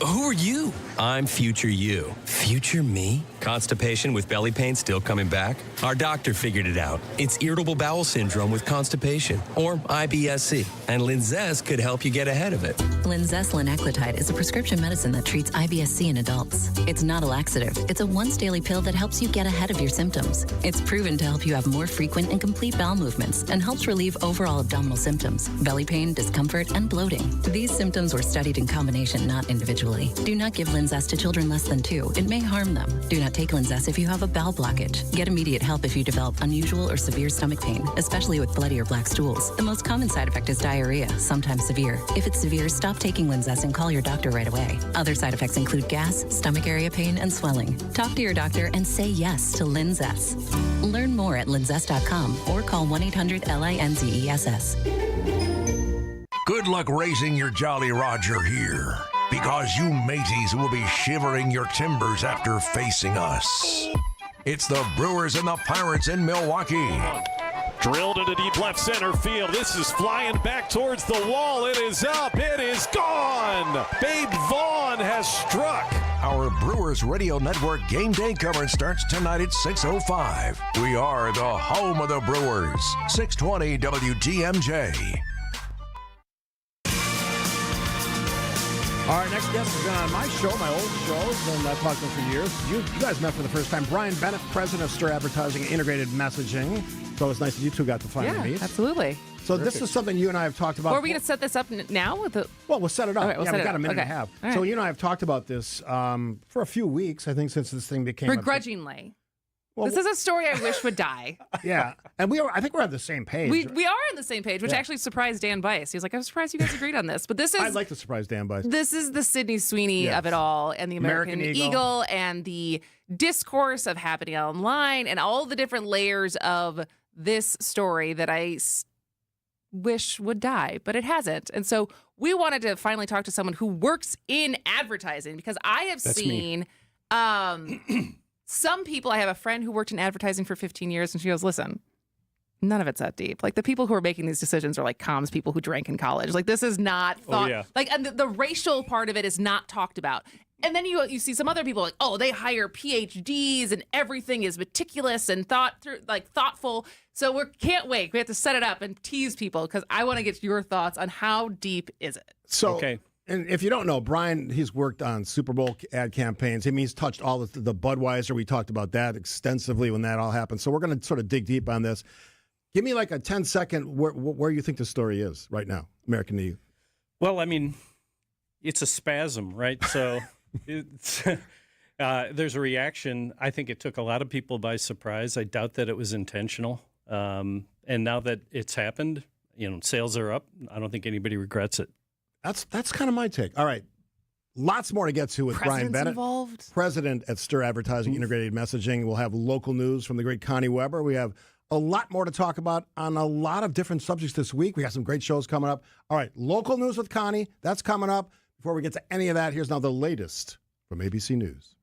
Who are you? I'm future you. Future me? Constipation with belly pain still coming back? Our doctor figured it out. It's irritable bowel syndrome with constipation, or IBS-C, and Linzess could help you get ahead of it. Linzess linaclotide is a prescription medicine that treats IBS-C in adults. It's not a laxative. It's a once-daily pill that helps you get ahead of your symptoms. It's proven to help you have more frequent and complete bowel movements and helps relieve overall abdominal symptoms, belly pain, discomfort, and bloating. These symptoms were studied in combination, not individually. Do not give Linzess to children less than 2. It may harm them. Do not take Linzess if you have a bowel blockage. Get immediate help if you develop unusual or severe stomach pain, especially with bloody or black stools. The most common side effect is diarrhea, sometimes severe. If it's severe, stop taking Linzess and call your doctor right away. Other side effects include gas, stomach area pain, and swelling. Talk to your doctor and say yes to Linzess. Learn more at linzess.com or call 1-800-LINZESS. Good luck raising your Jolly Roger here, because you mateys will be shivering your timbers after facing us. It's the Brewers and the Pirates in Milwaukee. Drilled into deep left center field. This is flying back towards the wall. It is up. It is gone. Babe Vaughn has struck. Our Brewers Radio Network game day coverage starts tonight at 6:05. We are the home of the Brewers. 620 WTMJ. All right, next guest has been on my show, my old show, and I've talked to him for years. You guys met for the first time. Brian Bennett, president of Stir Advertising Integrated Messaging. So it's nice that you two got to finally meet. Absolutely. So this is something you and I have talked about. Or are we going to set this up now? Well, we'll set it up. All right, we've got a minute and a half. All right. So you and I have talked about this for a few weeks, I think, since this thing became... Begrudgingly. This is a story I wish would die. Yeah. And I think we're on the same page. We are on the same page, which actually surprised Dan Bice. He was like, I'm surprised you guys agreed on this. But this is... I'd like to surprise Dan Bice. This is the Sydney Sweeney of it all, and the American Eagle, and the discourse of happening online, and all the different layers of this story that I wish would die, but it hasn't. And so we wanted to finally talk to someone who works in advertising, because I have seen... some people, I have a friend who worked in advertising for 15 years, and she goes, listen, none of it's that deep. Like, the people who are making these decisions are like comms people who drank in college. Like, this is not thought. Like, and the racial part of it is not talked about. And then you see some other people like, oh, they hire PhDs and everything is meticulous and thoughtful. So we can't wait. We have to set it up and tease people, because I want to get your thoughts on how deep is it. So, and if you don't know, Brian, he's worked on Super Bowl ad campaigns. I mean, he's touched all the Budweiser. We talked about that extensively when that all happened. So we're going to sort of dig deep on this. Give me like a 10-second where you think the story is right now, American Eagle. Well, I mean, it's a spasm, right? So it's, there's a reaction. I think it took a lot of people by surprise. I doubt that it was intentional. And now that it's happened, sales are up. I don't think anybody regrets it. That's kind of my take. All right. Lots more to get to with Brian Bennett, president at Stir Advertising Integrated Messaging. We'll have local news from the great Connie Weber. We have a lot more to talk about on a lot of different subjects this week. We got some great shows coming up. All right, local news with Connie. That's coming up. Before we get to any of that, here's now the latest from ABC News.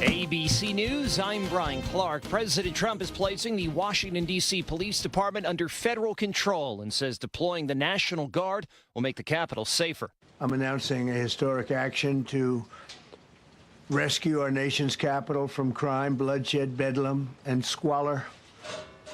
ABC News, I'm Brian Clark. President Trump is placing the Washington, D.C. Police Department under federal control and says deploying the National Guard will make the Capitol safer. I'm announcing a historic action to rescue our nation's capital from crime, bloodshed, bedlam, and squalor,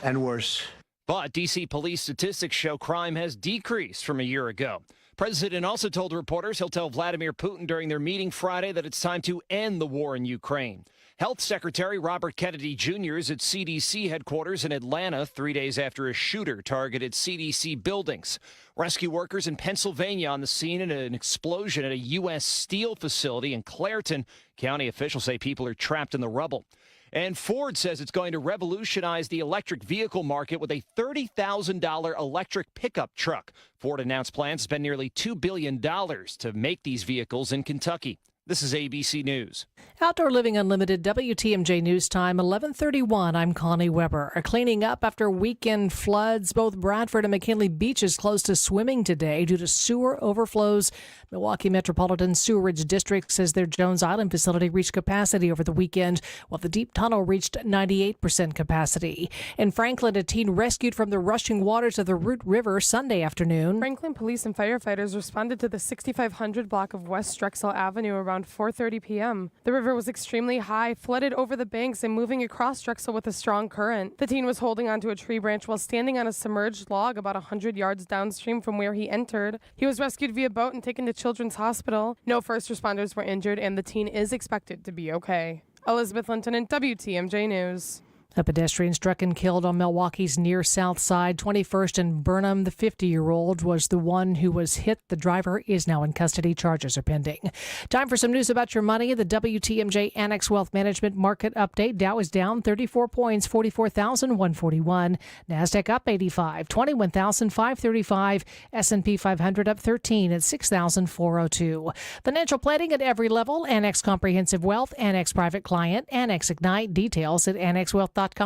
and worse. But D.C. police statistics show crime has decreased from a year ago. President also told reporters he'll tell Vladimir Putin during their meeting Friday that it's time to end the war in Ukraine. Health Secretary Robert Kennedy Jr. is at CDC headquarters in Atlanta 3 days after a shooter targeted CDC buildings. Rescue workers in Pennsylvania on the scene in an explosion at a U.S. steel facility in Clairton. County officials say people are trapped in the rubble. And Ford says it's going to revolutionize the electric vehicle market with a $30,000 electric pickup truck. Ford announced plans to spend nearly $2 billion to make these vehicles in Kentucky. This is ABC News. Outdoor Living Unlimited, WTMJ News Time, 11:31. I'm Connie Weber. Cleaning up after weekend floods. Both Bradford and McKinley beaches closed to swimming today due to sewer overflows. Milwaukee Metropolitan Sewerage District says their Jones Island facility reached capacity over the weekend, while the deep tunnel reached 98% capacity. In Franklin, a teen rescued from the rushing waters of the Root River Sunday afternoon. Franklin police and firefighters responded to the 6500 block of West Drexel Avenue around around 4:30 p.m. The river was extremely high, flooded over the banks, and moving across Drexel with a strong current. The teen was holding onto a tree branch while standing on a submerged log about 100 yards downstream from where he entered. He was rescued via boat and taken to Children's Hospital. No first responders were injured, and the teen is expected to be okay. Elizabeth Linton and WTMJ News. A pedestrian struck and killed on Milwaukee's near south side, 21st and Burnham. The 50-year-old was the one who was hit. The driver is now in custody. Charges are pending. Time for some news about your money. The WTMJ Annex Wealth Management Market Update. Dow is down 34 points, 44,141. NASDAQ up 85, 21,535. S&P 500 up 13 at 6,402. Financial planning at every level. Annex Comprehensive Wealth, Annex Private Client, Annex Ignite. Details at annexwealth.com. Take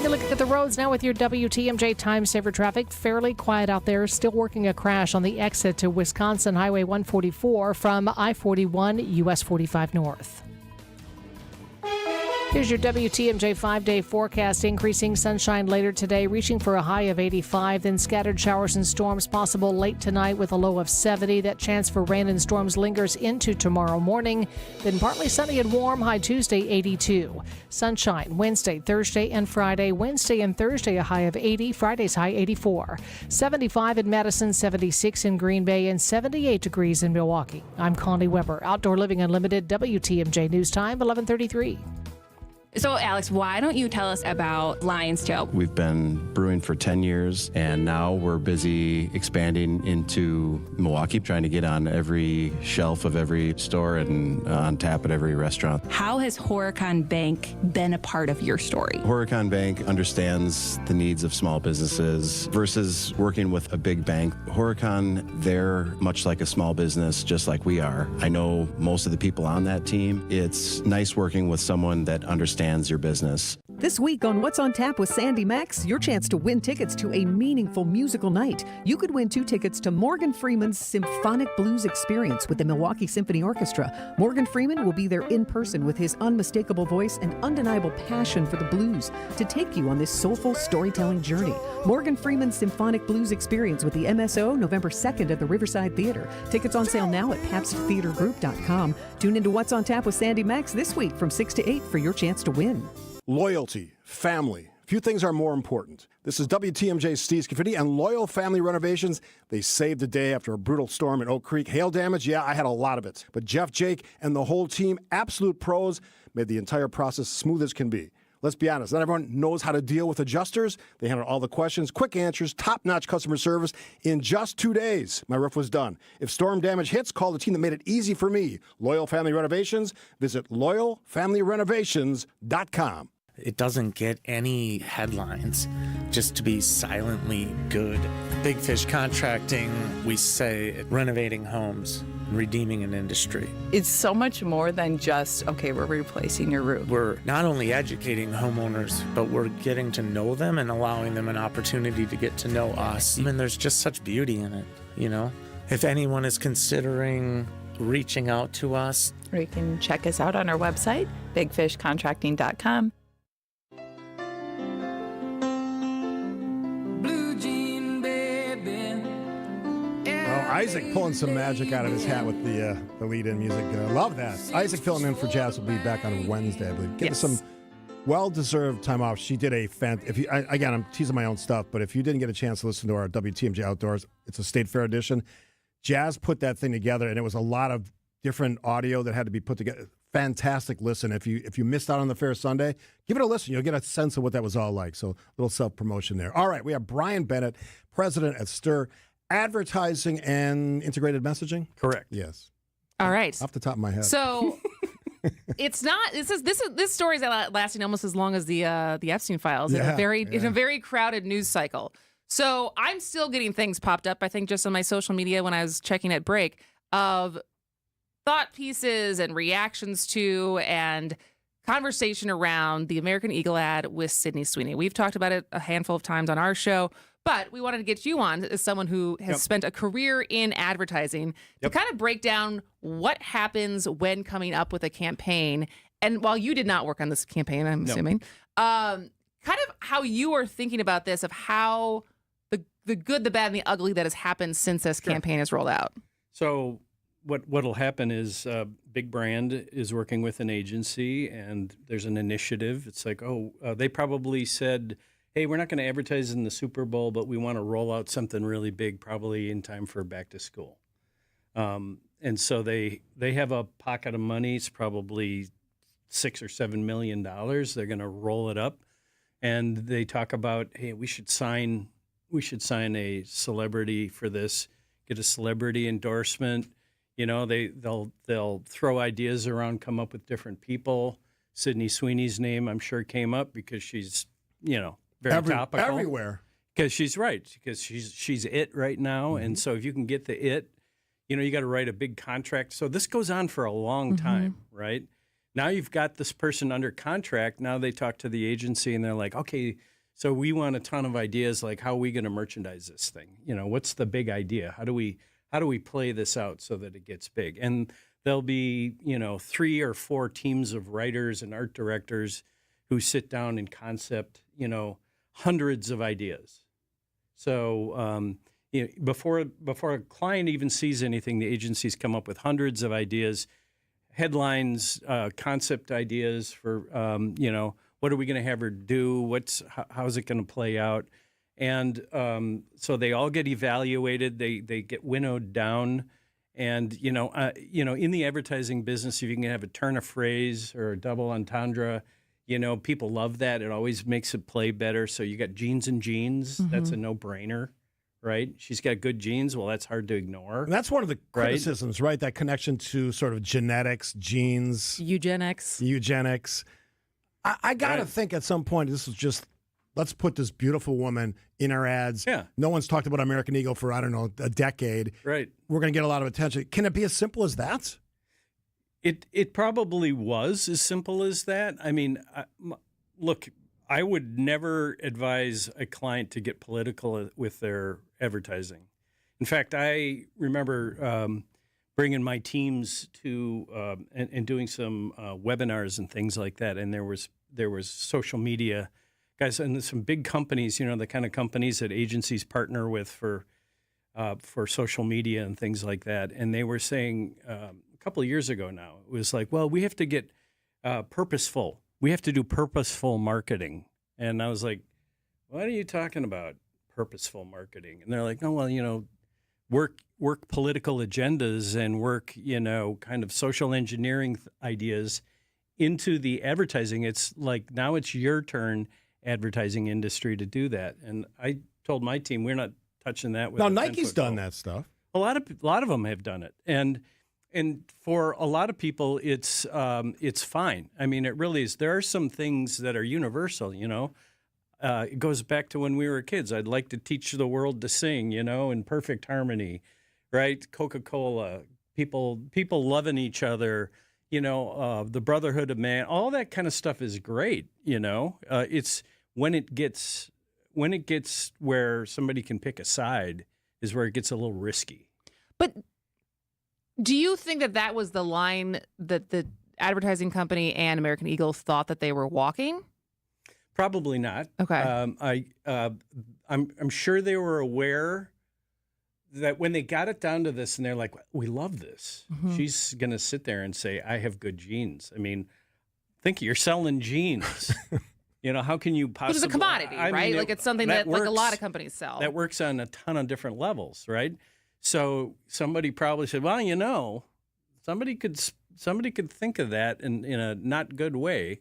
a look at the roads now with your WTMJ Time Saver traffic. Fairly quiet out there. Still working a crash on the exit to Wisconsin Highway 144 from I-41 US 45 North. Here's your WTMJ 5-day forecast. Increasing sunshine later today, reaching for a high of 85. Then scattered showers and storms possible late tonight with a low of 70. That chance for rain and storms lingers into tomorrow morning. Then partly sunny and warm, high Tuesday 82. Sunshine Wednesday, Thursday, and Friday. Wednesday and Thursday a high of 80. Friday's high 84. 75 in Madison, 76 in Green Bay, and 78 degrees in Milwaukee. I'm Connie Weber. Outdoor Living Unlimited, WTMJ News Time, 11:33. So, Alex, why don't you tell us about Lion's Tail? We've been brewing for 10 years, and now we're busy expanding into Milwaukee, trying to get on every shelf of every store and on tap at every restaurant. How has Horicon Bank been a part of your story? Horicon Bank understands the needs of small businesses versus working with a big bank. Horicon, they're much like a small business, just like we are. I know most of the people on that team. It's nice working with someone that understands your business. This week on What's on Tap with Sandy Max, your chance to win tickets to a meaningful musical night. You could win 2 tickets to Morgan Freeman's Symphonic Blues Experience with the Milwaukee Symphony Orchestra. Morgan Freeman will be there in person with his unmistakable voice and undeniable passion for the blues to take you on this soulful storytelling journey. Morgan Freeman's Symphonic Blues Experience with the MSO, November 2nd at the Riverside Theater. Tickets on sale now at PabstTheaterGroup.com. Tune into What's on Tap with Sandy Max this week from 6 to 8 for your chance to win. Loyalty, family. Few things are more important. This is WTMJ's Steve Scaffidi, and Loyal Family Renovations. They saved the day after a brutal storm in Oak Creek. Hail damage, yeah, I had a lot of it. But Jeff, Jake, and the whole team, absolute pros, made the entire process smooth as can be. Let's be honest, not everyone knows how to deal with adjusters. They handled all the questions, quick answers, top-notch customer service. In just 2 days, my roof was done. If storm damage hits, call the team that made it easy for me. Loyal Family Renovations. Visit loyalfamilyrenovations.com. It doesn't get any headlines just to be silently good. Big Fish Contracting, we say renovating homes, redeeming an industry. It's so much more than just, okay, we're replacing your roof. We're not only educating homeowners, but we're getting to know them and allowing them an opportunity to get to know us. And there's just such beauty in it, you know? If anyone is considering reaching out to us, or you can check us out on our website, bigfishcontracting.com. Isaac pulling some magic out of his hat with the lead-in music. Love that. Isaac filling in for Jazz will be back on Wednesday, I believe. Getting some well-deserved time off. She did a again, I'm teasing my own stuff, but if you didn't get a chance to listen to our WTMJ Outdoors, it's a State Fair edition. Jazz put that thing together, and it was a lot of different audio that had to be put together. Fantastic listen. If you missed out on the fair Sunday, give it a listen. You'll get a sense of what that was all like. So a little self-promotion there. All right, we have Brian Bennett, president at STIR. Advertising and integrated messaging? Correct. Yes. All right. Off the top of my head. So it's not. This story is lasting almost as long as the Epstein files in a very crowded news cycle. So I'm still getting things popped up. I think just on my social media when I was checking at break of thought pieces and reactions to and conversation around the American Eagle ad with Sydney Sweeney. We've talked about it a handful of times on our show. But we wanted to get you on as someone who has spent a career in advertising to kind of break down what happens when coming up with a campaign. And while you did not work on this campaign, I'm assuming, kind of how you are thinking about this, of how the good, the bad, and the ugly that has happened since this campaign has rolled out. So what'll happen is big brand is working with an agency, and there's an initiative. It's like, they probably said, hey, we're not going to advertise in the Super Bowl, but we want to roll out something really big, probably in time for back to school. And so they have a pocket of money. It's probably $6 or $7 million. They're going to roll it up, and they talk about, hey, we should sign a celebrity for this, get a celebrity endorsement. You know, they'll throw ideas around, come up with different people. Sydney Sweeney's name, I'm sure, came up because she's, very topical. Everywhere. Because she's right. Because she's it right now. Mm-hmm. And so if you can get the it, you got to write a big contract. So this goes on for a long time, right? Now you've got this person under contract. Now they talk to the agency and they're like, okay, so we want a ton of ideas. Like, how are we going to merchandise this thing? What's the big idea? How do we play this out so that it gets big? And there'll be, 3 or 4 teams of writers and art directors who sit down and concept, hundreds of ideas. So before a client even sees anything, the agencies come up with hundreds of ideas, headlines, concept ideas for, what are we going to have her do? How's it going to play out? And so they all get evaluated. They get winnowed down. And, in the advertising business, if you can have a turn of phrase or a double entendre, people love that. It always makes it play better. So you got Jeans and Jeans. Mm-hmm. That's a no-brainer, right? She's got good genes. Well, that's hard to ignore. And that's one of the criticisms, right? That connection to sort of genetics, genes. Eugenics. I got to think at some point, this was just, let's put this beautiful woman in our ads. Yeah. No one's talked about American Eagle for, I don't know, a decade. Right. We're going to get a lot of attention. Can it be as simple as that? It probably was as simple as that. I mean, look, I would never advise a client to get political with their advertising. In fact, I remember bringing my teams to and doing some webinars and things like that. And there was social media guys and some big companies, the kind of companies that agencies partner with for social media and things like that. And they were saying a couple of years ago now, it was like, well, we have to get purposeful. We have to do purposeful marketing. And I was like, what are you talking about, purposeful marketing? And they're like, no, well, work political agendas and work, kind of social engineering ideas into the advertising. It's like, now it's your turn, advertising industry, to do that. And I told my team, we're not touching that. With now, Nike's done that stuff. A lot of them have done it. And for a lot of people, it's fine. I mean, it really is. There are some things that are universal, It goes back to when we were kids. I'd like to teach the world to sing, in perfect harmony, right? Coca-Cola, people loving each other, the brotherhood of man, all that kind of stuff is great, It's when it gets where somebody can pick a side is where it gets a little risky. But do you think that was the line that the advertising company and American Eagle thought that they were walking? Probably not. Okay. I'm sure they were aware that when they got it down to this, and they're like, "We love this." Mm-hmm. She's going to sit there and say, "I have good genes." I mean, think you're selling jeans. How can you possibly? Which is a commodity, right? Like it's something that like a lot of companies sell. That works on a ton of different levels, right? So somebody probably said, "Well, somebody could think of that in a not good way."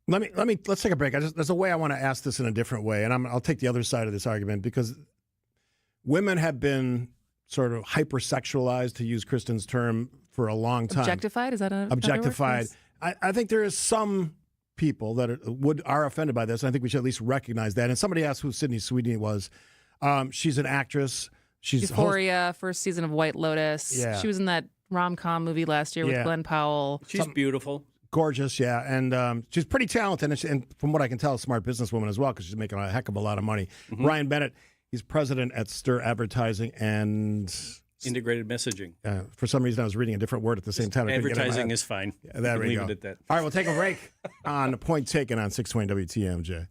Let's take a break. There's a way I want to ask this in a different way, and I'll take the other side of this argument because women have been sort of hypersexualized, to use Kristin's term, for a long time. Objectified? Is that a objectified? I think there is some people that are offended by this. I think we should at least recognize that. And somebody asked who Sydney Sweeney was. She's an actress. She's Euphoria, first season of White Lotus. Yeah. She was in that rom-com movie last year with Glenn Powell. She's beautiful. Gorgeous, yeah. And she's pretty talented. And from what I can tell, a smart businesswoman as well, because she's making a heck of a lot of money. Mm-hmm. Ryan Bennett, he's president at Stir Advertising and Integrated Messaging. For some reason, I was reading a different word at the same time. Advertising is fine. Yeah, there we go. Leave it at that. All right, we'll take a break on Point Taken on 620 WTMJ.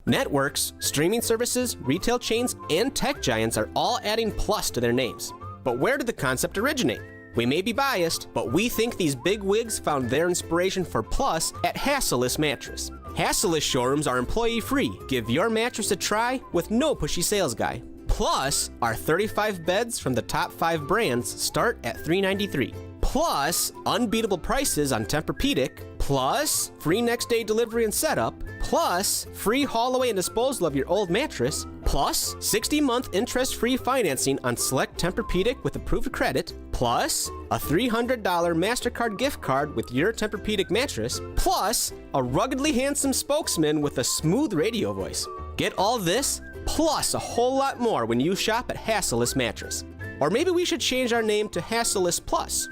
Networks, streaming services, retail chains, and tech giants are all adding plus to their names. But where did the concept originate? We may be biased, but we think these big wigs found their inspiration for Plus at Hasselist Mattress. Hasselist showrooms are employee-free. Give your mattress a try with no pushy sales guy. Plus, our 35 beds from the top 5 brands start at $393. Plus, unbeatable prices on Tempur-Pedic. Plus, free next-day delivery and setup. Plus, free haul away and disposal of your old mattress. Plus, 60-month interest-free financing on select Tempur-Pedic with approved credit. Plus, a $300 MasterCard gift card with your Tempur-Pedic mattress. Plus, a ruggedly handsome spokesman with a smooth radio voice. Get all this, plus a whole lot more when you shop at Hasselist Mattress. Or maybe we should change our name to Hasselist Plus.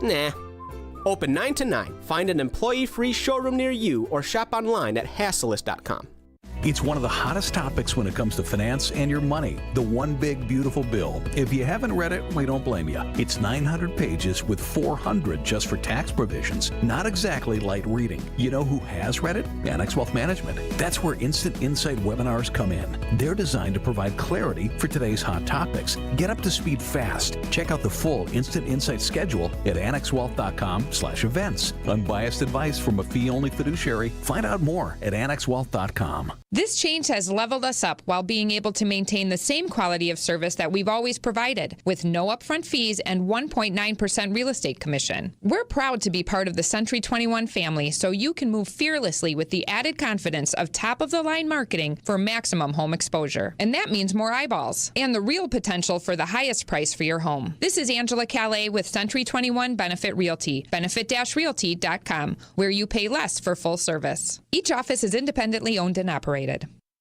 Nah. Open 9 to 9. Find an employee-free showroom near you or shop online at Hasselist.com. It's one of the hottest topics when it comes to finance and your money, the One Big Beautiful Bill. If you haven't read it, we don't blame you. It's 900 pages with 400 just for tax provisions. Not exactly light reading. You know who has read it? Annex Wealth Management. That's where Instant Insight webinars come in. They're designed to provide clarity for today's hot topics. Get up to speed fast. Check out the full Instant Insight schedule at annexwealth.com/events. Unbiased advice from a fee-only fiduciary. Find out more at annexwealth.com. This change has leveled us up while being able to maintain the same quality of service that we've always provided, with no upfront fees and 1.9% real estate commission. We're proud to be part of the Century 21 family, so you can move fearlessly with the added confidence of top-of-the-line marketing for maximum home exposure. And that means more eyeballs and the real potential for the highest price for your home. This is Angela Calais with Century 21 Benefit Realty, benefit-realty.com, where you pay less for full service. Each office is independently owned and operated.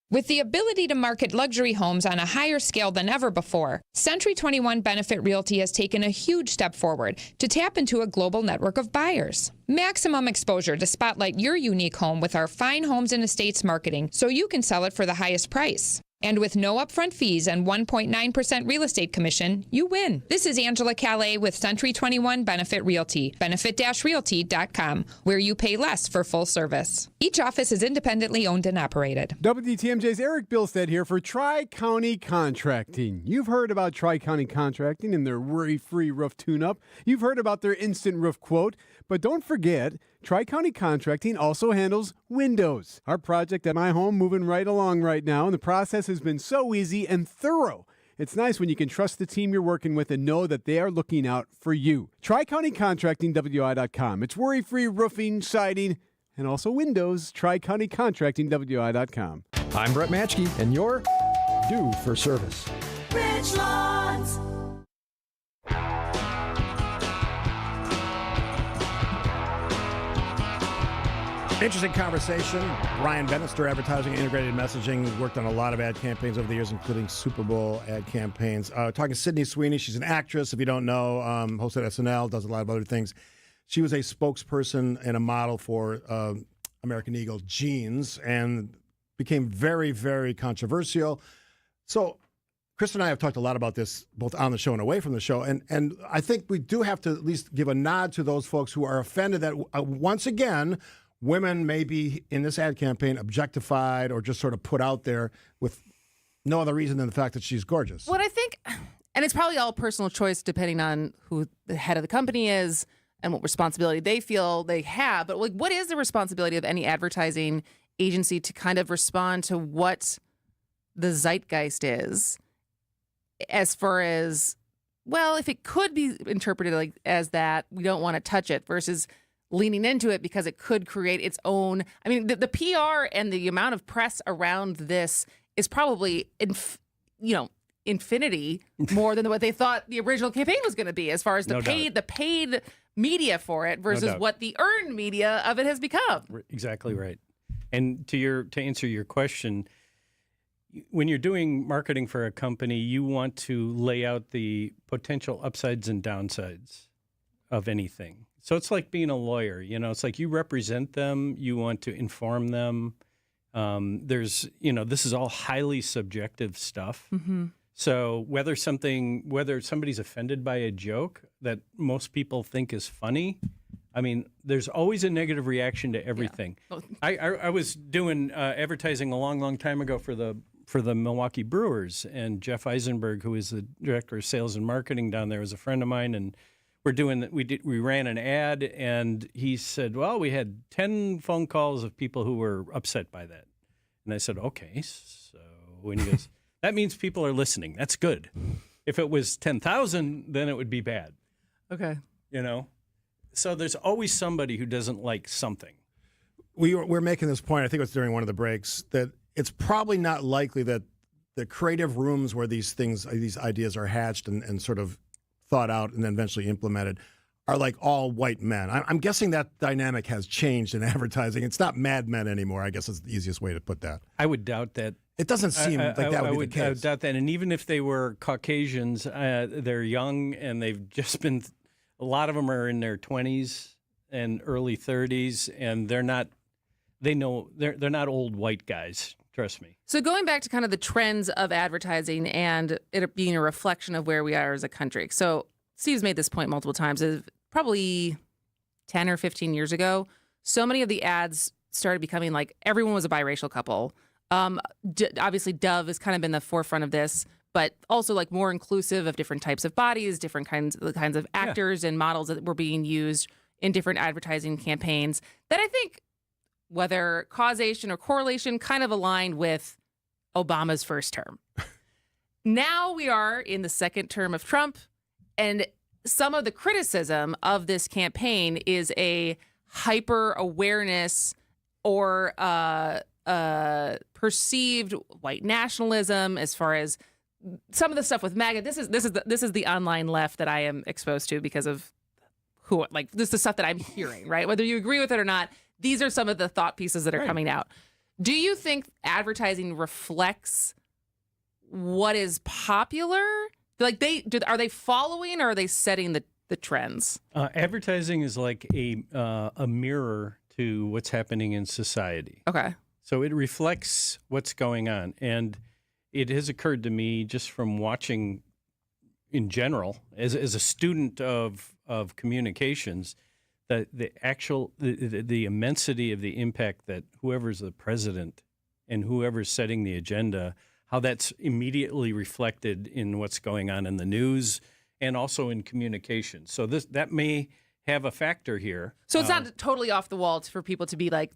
With the ability to market luxury homes on a higher scale than ever before, Century 21 Benefit Realty has taken a huge step forward to tap into a global network of buyers. Maximum exposure to spotlight your unique home with our fine homes and estates marketing so you can sell it for the highest price. And with no upfront fees and 1.9% real estate commission, you win. This is Angela Calais with Century 21 Benefit Realty, benefit-realty.com, where you pay less for full service. Each office is independently owned and operated. WTMJ's Eric Bilstead here for Tri-County Contracting. You've heard about Tri-County Contracting and their worry-free roof tune-up. You've heard about their instant roof quote. But don't forget, Tri-County Contracting also handles windows. Our project at my home moving right along right now, and the process has been so easy and thorough. It's nice when you can trust the team you're working with and know that they are looking out for you. Tri-County Contracting, WI.com. It's worry-free roofing, siding, and also windows. Tri-County Contracting, WI.com. I'm Brett Matchke, and you're due for service. Richlands. Interesting conversation. Ryan Bannister, Advertising Integrated Messaging, worked on a lot of ad campaigns over the years, including Super Bowl ad campaigns. Talking to Sydney Sweeney. She's an actress, if you don't know, hosted SNL, does a lot of other things. She was a spokesperson and a model for American Eagle jeans and became very, very controversial. So Kristin and I have talked a lot about this, both on the show and away from the show, and I think we do have to at least give a nod to those folks who are offended that, once again, women may be in this ad campaign objectified or just sort of put out there with no other reason than the fact that she's gorgeous. What I think, and it's probably all personal choice depending on who the head of the company is and what responsibility they feel they have. But like, what is the responsibility of any advertising agency to kind of respond to what the zeitgeist is, as far as, well, if it could be interpreted like as that, we don't want to touch it, versus leaning into it because it could create its own. I mean, the PR and the amount of press around this is probably, infinity more than what they thought the original campaign was going to be, as far as the paid media for it versus what the earned media of it has become. Exactly right. And to answer your question, when you're doing marketing for a company, you want to lay out the potential upsides and downsides of anything. So it's like being a lawyer, it's like you represent them, you want to inform them. This is all highly subjective stuff. Mm-hmm. So whether somebody's offended by a joke that most people think is funny, I mean, there's always a negative reaction to everything. Yeah. I was doing advertising a long, long time ago for the for the Milwaukee Brewers. And Jeff Eisenberg, who is the director of sales and marketing down there, is a friend of mine. And we ran an ad, and he said, well, we had 10 phone calls of people who were upset by that. And I said, okay. So when he goes, that means people are listening. That's good. If it was 10,000, then it would be bad. Okay. You know? So there's always somebody who doesn't like something. We're making this point, I think it was during one of the breaks, that it's probably not likely that the creative rooms where these ideas are hatched and sort of thought out and then eventually implemented are like all white men. I'm guessing that dynamic has changed in advertising. It's not Mad Men anymore, I guess is the easiest way to put that. I would doubt that. It doesn't seem like that would be the case. I would doubt that. And even if they were Caucasians, they're young and they've just been, a lot of them are in their 20s and early 30s, and they're not old white guys. Trust me. So going back to kind of the trends of advertising and it being a reflection of where we are as a country. So Steve's made this point multiple times. Probably 10 or 15 years ago, so many of the ads started becoming like everyone was a biracial couple. Obviously, Dove has kind of been the forefront of this, but also like more inclusive of different types of bodies, different kinds of actors and models that were being used in different advertising campaigns that I think, whether causation or correlation, kind of aligned with Obama's first term. Now we are in the second term of Trump, and some of the criticism of this campaign is a hyper awareness or perceived white nationalism as far as some of the stuff with MAGA. This is the online left that I am exposed to because of this is the stuff that I'm hearing, right? Whether you agree with it or not, these are some of the thought pieces that are coming out. Do you think advertising reflects what is popular? Like are they following or are they setting the trends? Advertising is like a mirror to what's happening in society. Okay. So it reflects what's going on. And it has occurred to me just from watching in general, as a student of communications, that the immensity of the impact that whoever's the president and whoever's setting the agenda, how that's immediately reflected in what's going on in the news and also in communication. So that may have a factor here. So it's not totally off the wall for people to be like,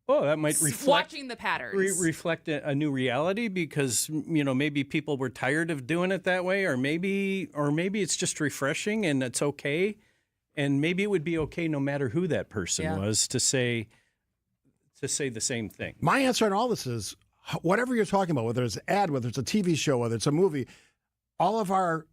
oh, that might reflect watching the patterns. Reflect a new reality because, maybe people were tired of doing it that way, or maybe it's just refreshing and it's okay. And maybe it would be okay no matter who that person was to say the same thing. My answer on all this is whatever you're talking about, whether it's an ad, whether it's a TV show, whether it's a movie, all of our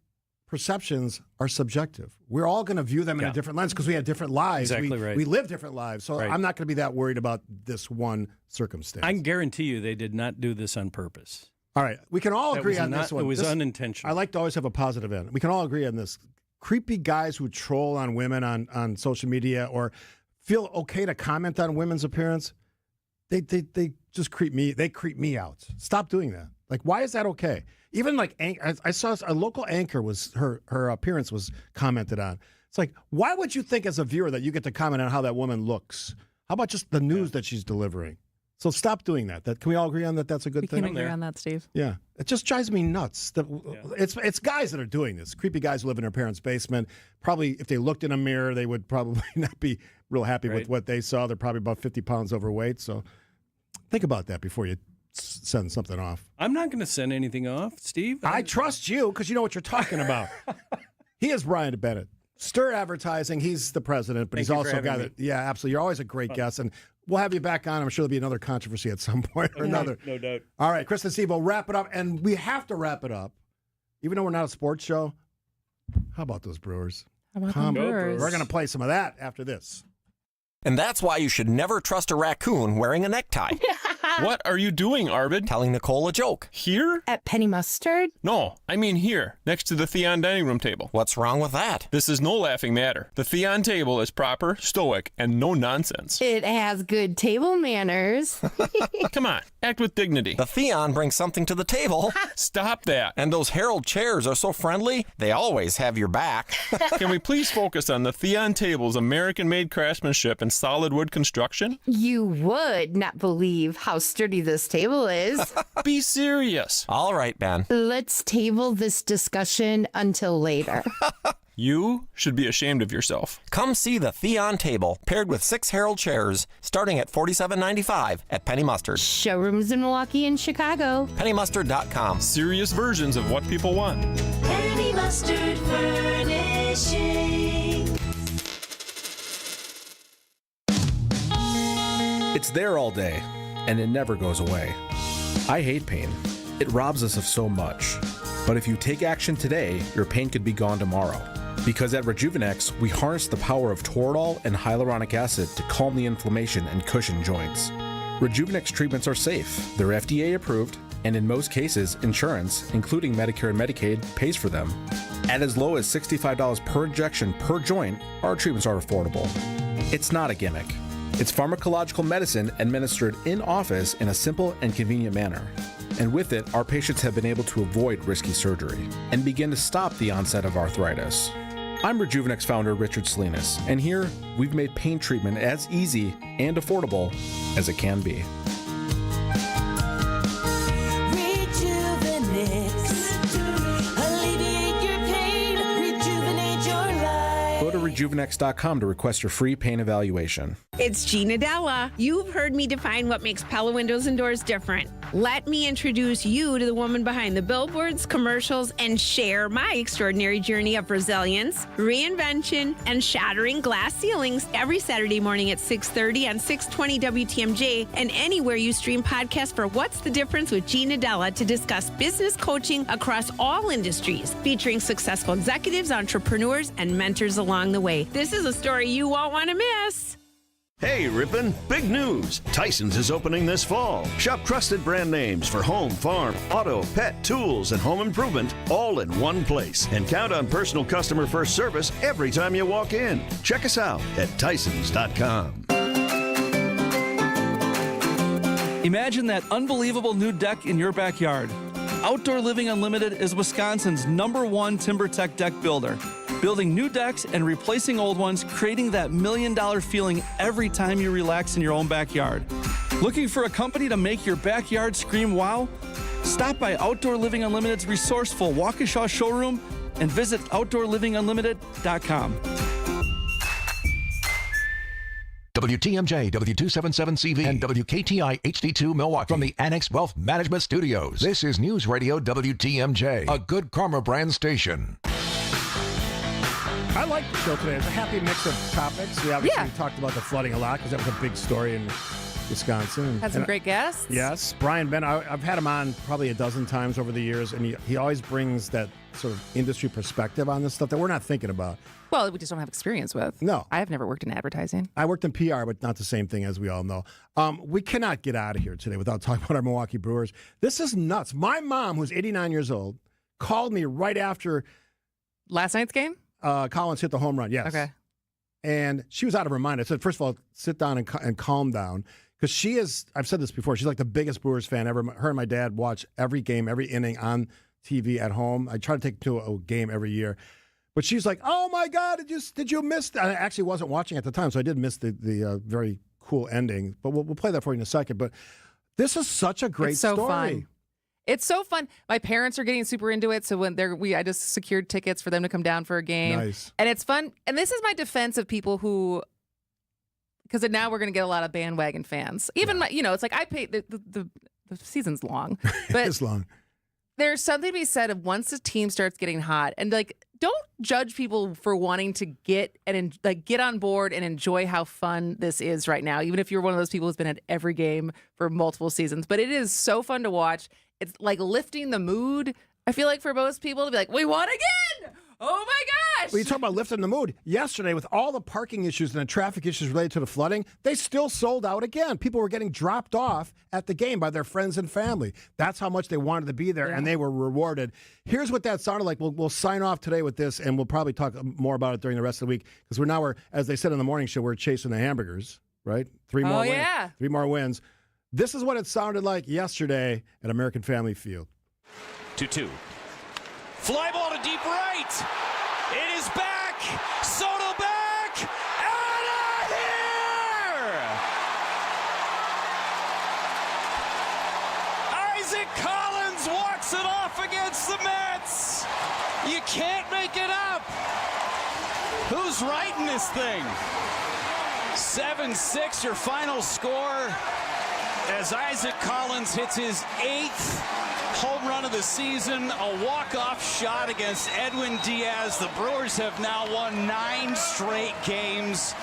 perceptions are subjective. We're all going to view them in a different lens because we have different lives. Exactly right. We live different lives. So I'm not going to be that worried about this one circumstance. I can guarantee you they did not do this on purpose. All right. We can all agree on this one. It was unintentional. I like to always have a positive end. We can all agree on this. Creepy guys who troll on women on social media or feel okay to comment on women's appearance, they just creep me out. Stop doing that. Like, why is that okay? Even like I saw a local anchor was her appearance was commented on. It's like, why would you think as a viewer that you get to comment on how that woman looks? How about just the news that she's delivering? So stop doing that. Can we all agree on that? That's a good thing. We can agree on that, Steve. Yeah, it just drives me nuts. It's guys that are doing this. Creepy guys who live in their parents' basement. Probably, if they looked in a mirror, they would probably not be real happy with what they saw. They're probably about 50 pounds overweight. So think about that before you send something off. I'm not going to send anything off, Steve. I trust you because you know what you're talking about. He is Brian Bennett. Stir Advertising. He's the president, but he's also a guy that, absolutely. You're always a great guest, and we'll have you back on. I'm sure there'll be another controversy at some point or another. No doubt. All right, Kristin, Steve, we'll wrap it up, and we have to wrap it up. Even though we're not a sports show, how about those Brewers? How about them Brewers? We're going to play some of that after this. And that's why you should never trust a raccoon wearing a necktie. What are you doing, Arvid? Telling Nicole a joke. Here? At Penny Mustard? No, I mean here, next to the Theon dining room table. What's wrong with that? This is no laughing matter. The Theon table is proper, stoic, and no nonsense. It has good table manners. Come on, act with dignity. The Theon brings something to the table. Stop that. And those Herald chairs are so friendly, they always have your back. Can we please focus on the Theon table's American-made craftsmanship and solid wood construction? You would not believe how mustardy this table is. Be serious. All right, Ben. Let's table this discussion until later. You should be ashamed of yourself. Come see the Theon table, paired with 6 Herald chairs, starting at $47.95 at Penny Mustard. Showrooms in Milwaukee and Chicago. PennyMustard.com. Serious versions of what people want. Penny Mustard Furnishing. It's there all day, and it never goes away. I hate pain. It robs us of so much. But if you take action today, your pain could be gone tomorrow. Because at Rejuvenex, we harness the power of Toradol and hyaluronic acid to calm the inflammation and cushion joints. Rejuvenex treatments are safe, they're FDA approved, and in most cases, insurance, including Medicare and Medicaid, pays for them. At as low as $65 per injection per joint, our treatments are affordable. It's not a gimmick. It's pharmacological medicine administered in office in a simple and convenient manner. And with it, our patients have been able to avoid risky surgery and begin to stop the onset of arthritis. I'm Rejuvenex founder Richard Salinas, and here we've made pain treatment as easy and affordable as it can be. Alleviate your pain, rejuvenate your life. Go to rejuvenex.com to request your free pain evaluation. It's Gina Della. You've heard me define what makes Pella Windows and Doors different. Let me introduce you to the woman behind the billboards, commercials, and share my extraordinary journey of resilience, reinvention, and shattering glass ceilings every Saturday morning at 6:30 on 620 WTMJ and anywhere you stream podcasts for What's the Difference with Gina Della to discuss business coaching across all industries, featuring successful executives, entrepreneurs, and mentors along the way. This is a story you won't want to miss. Hey, Ripon, big news! Tyson's is opening this fall. Shop trusted brand names for home, farm, auto, pet, tools, and home improvement all in one place. And count on personal customer first service every time you walk in. Check us out at Tysons.com. Imagine that unbelievable new deck in your backyard. Outdoor Living Unlimited is Wisconsin's #1 TimberTech deck builder. Building new decks and replacing old ones, creating that $1 million feeling every time you relax in your own backyard. Looking for a company to make your backyard scream wow? Stop by Outdoor Living Unlimited's resourceful Waukesha showroom and visit OutdoorLivingUnlimited.com. WTMJ, W277CV, and WKTI HD2 Milwaukee from the Annex Wealth Management Studios. This is News Radio WTMJ, a Good Karma brand station. I like the show today. It's a happy mix of topics. We obviously talked about the flooding a lot because that was a big story in Wisconsin. Had some great guests. Yes. Brian Ben, I've had him on probably a dozen times over the years, and he always brings that sort of industry perspective on this stuff that we're not thinking about. Well, we just don't have experience with. No. I have never worked in advertising. I worked in PR, but not the same thing, as we all know. We cannot get out of here today without talking about our Milwaukee Brewers. This is nuts. My mom, who's 89 years old, called me right after last night's game. Collins hit the home run. Yes. Okay. And she was out of her mind. I said, first of all, sit down and calm down. Because she is, I've said this before, she's like the biggest Brewers fan ever. Her and my dad watch every game, every inning on TV at home. I try to take her to a game every year. But she's like, oh, my God, did you miss that? I actually wasn't watching at the time, so I did miss the very cool ending. But we'll play that for you in a second. But this is such a great story. Fun. It's so fun. My parents are getting super into it. So when I just secured tickets for them to come down for a game. Nice. And it's fun. And this is my defense of people who, because now we're going to get a lot of bandwagon fans. Even it's like I pay the season's long, but it's long. There's something to be said of once the team starts getting hot, and like don't judge people for wanting to get on board and enjoy how fun this is right now. Even if you're one of those people who's been at every game for multiple seasons, but it is so fun to watch. It's like lifting the mood. I feel like for most people to be like, we won again. Oh my gosh. Well, you talk about lifting the mood. Yesterday, with all the parking issues and the traffic issues related to the flooding, they still sold out again. People were getting dropped off at the game by their friends and family. That's how much they wanted to be there, and they were rewarded. Here's what that sounded like. We'll sign off today with this, and we'll probably talk more about it during the rest of the week, because we're, as they said in the morning show, we're chasing the hamburgers, right? 3 more wins. Yeah. 3 more wins. This is what it sounded like yesterday at American Family Field. 2-2. Fly ball to deep right. It is back. Soto back. Out of here. Isaac Collins walks it off against the Mets. You can't make it up. Who's writing this thing? 7-6, your final score, as Isaac Collins hits his 8th home run of the season, a walk-off shot against Edwin Diaz. The Brewers have now won 9 straight games.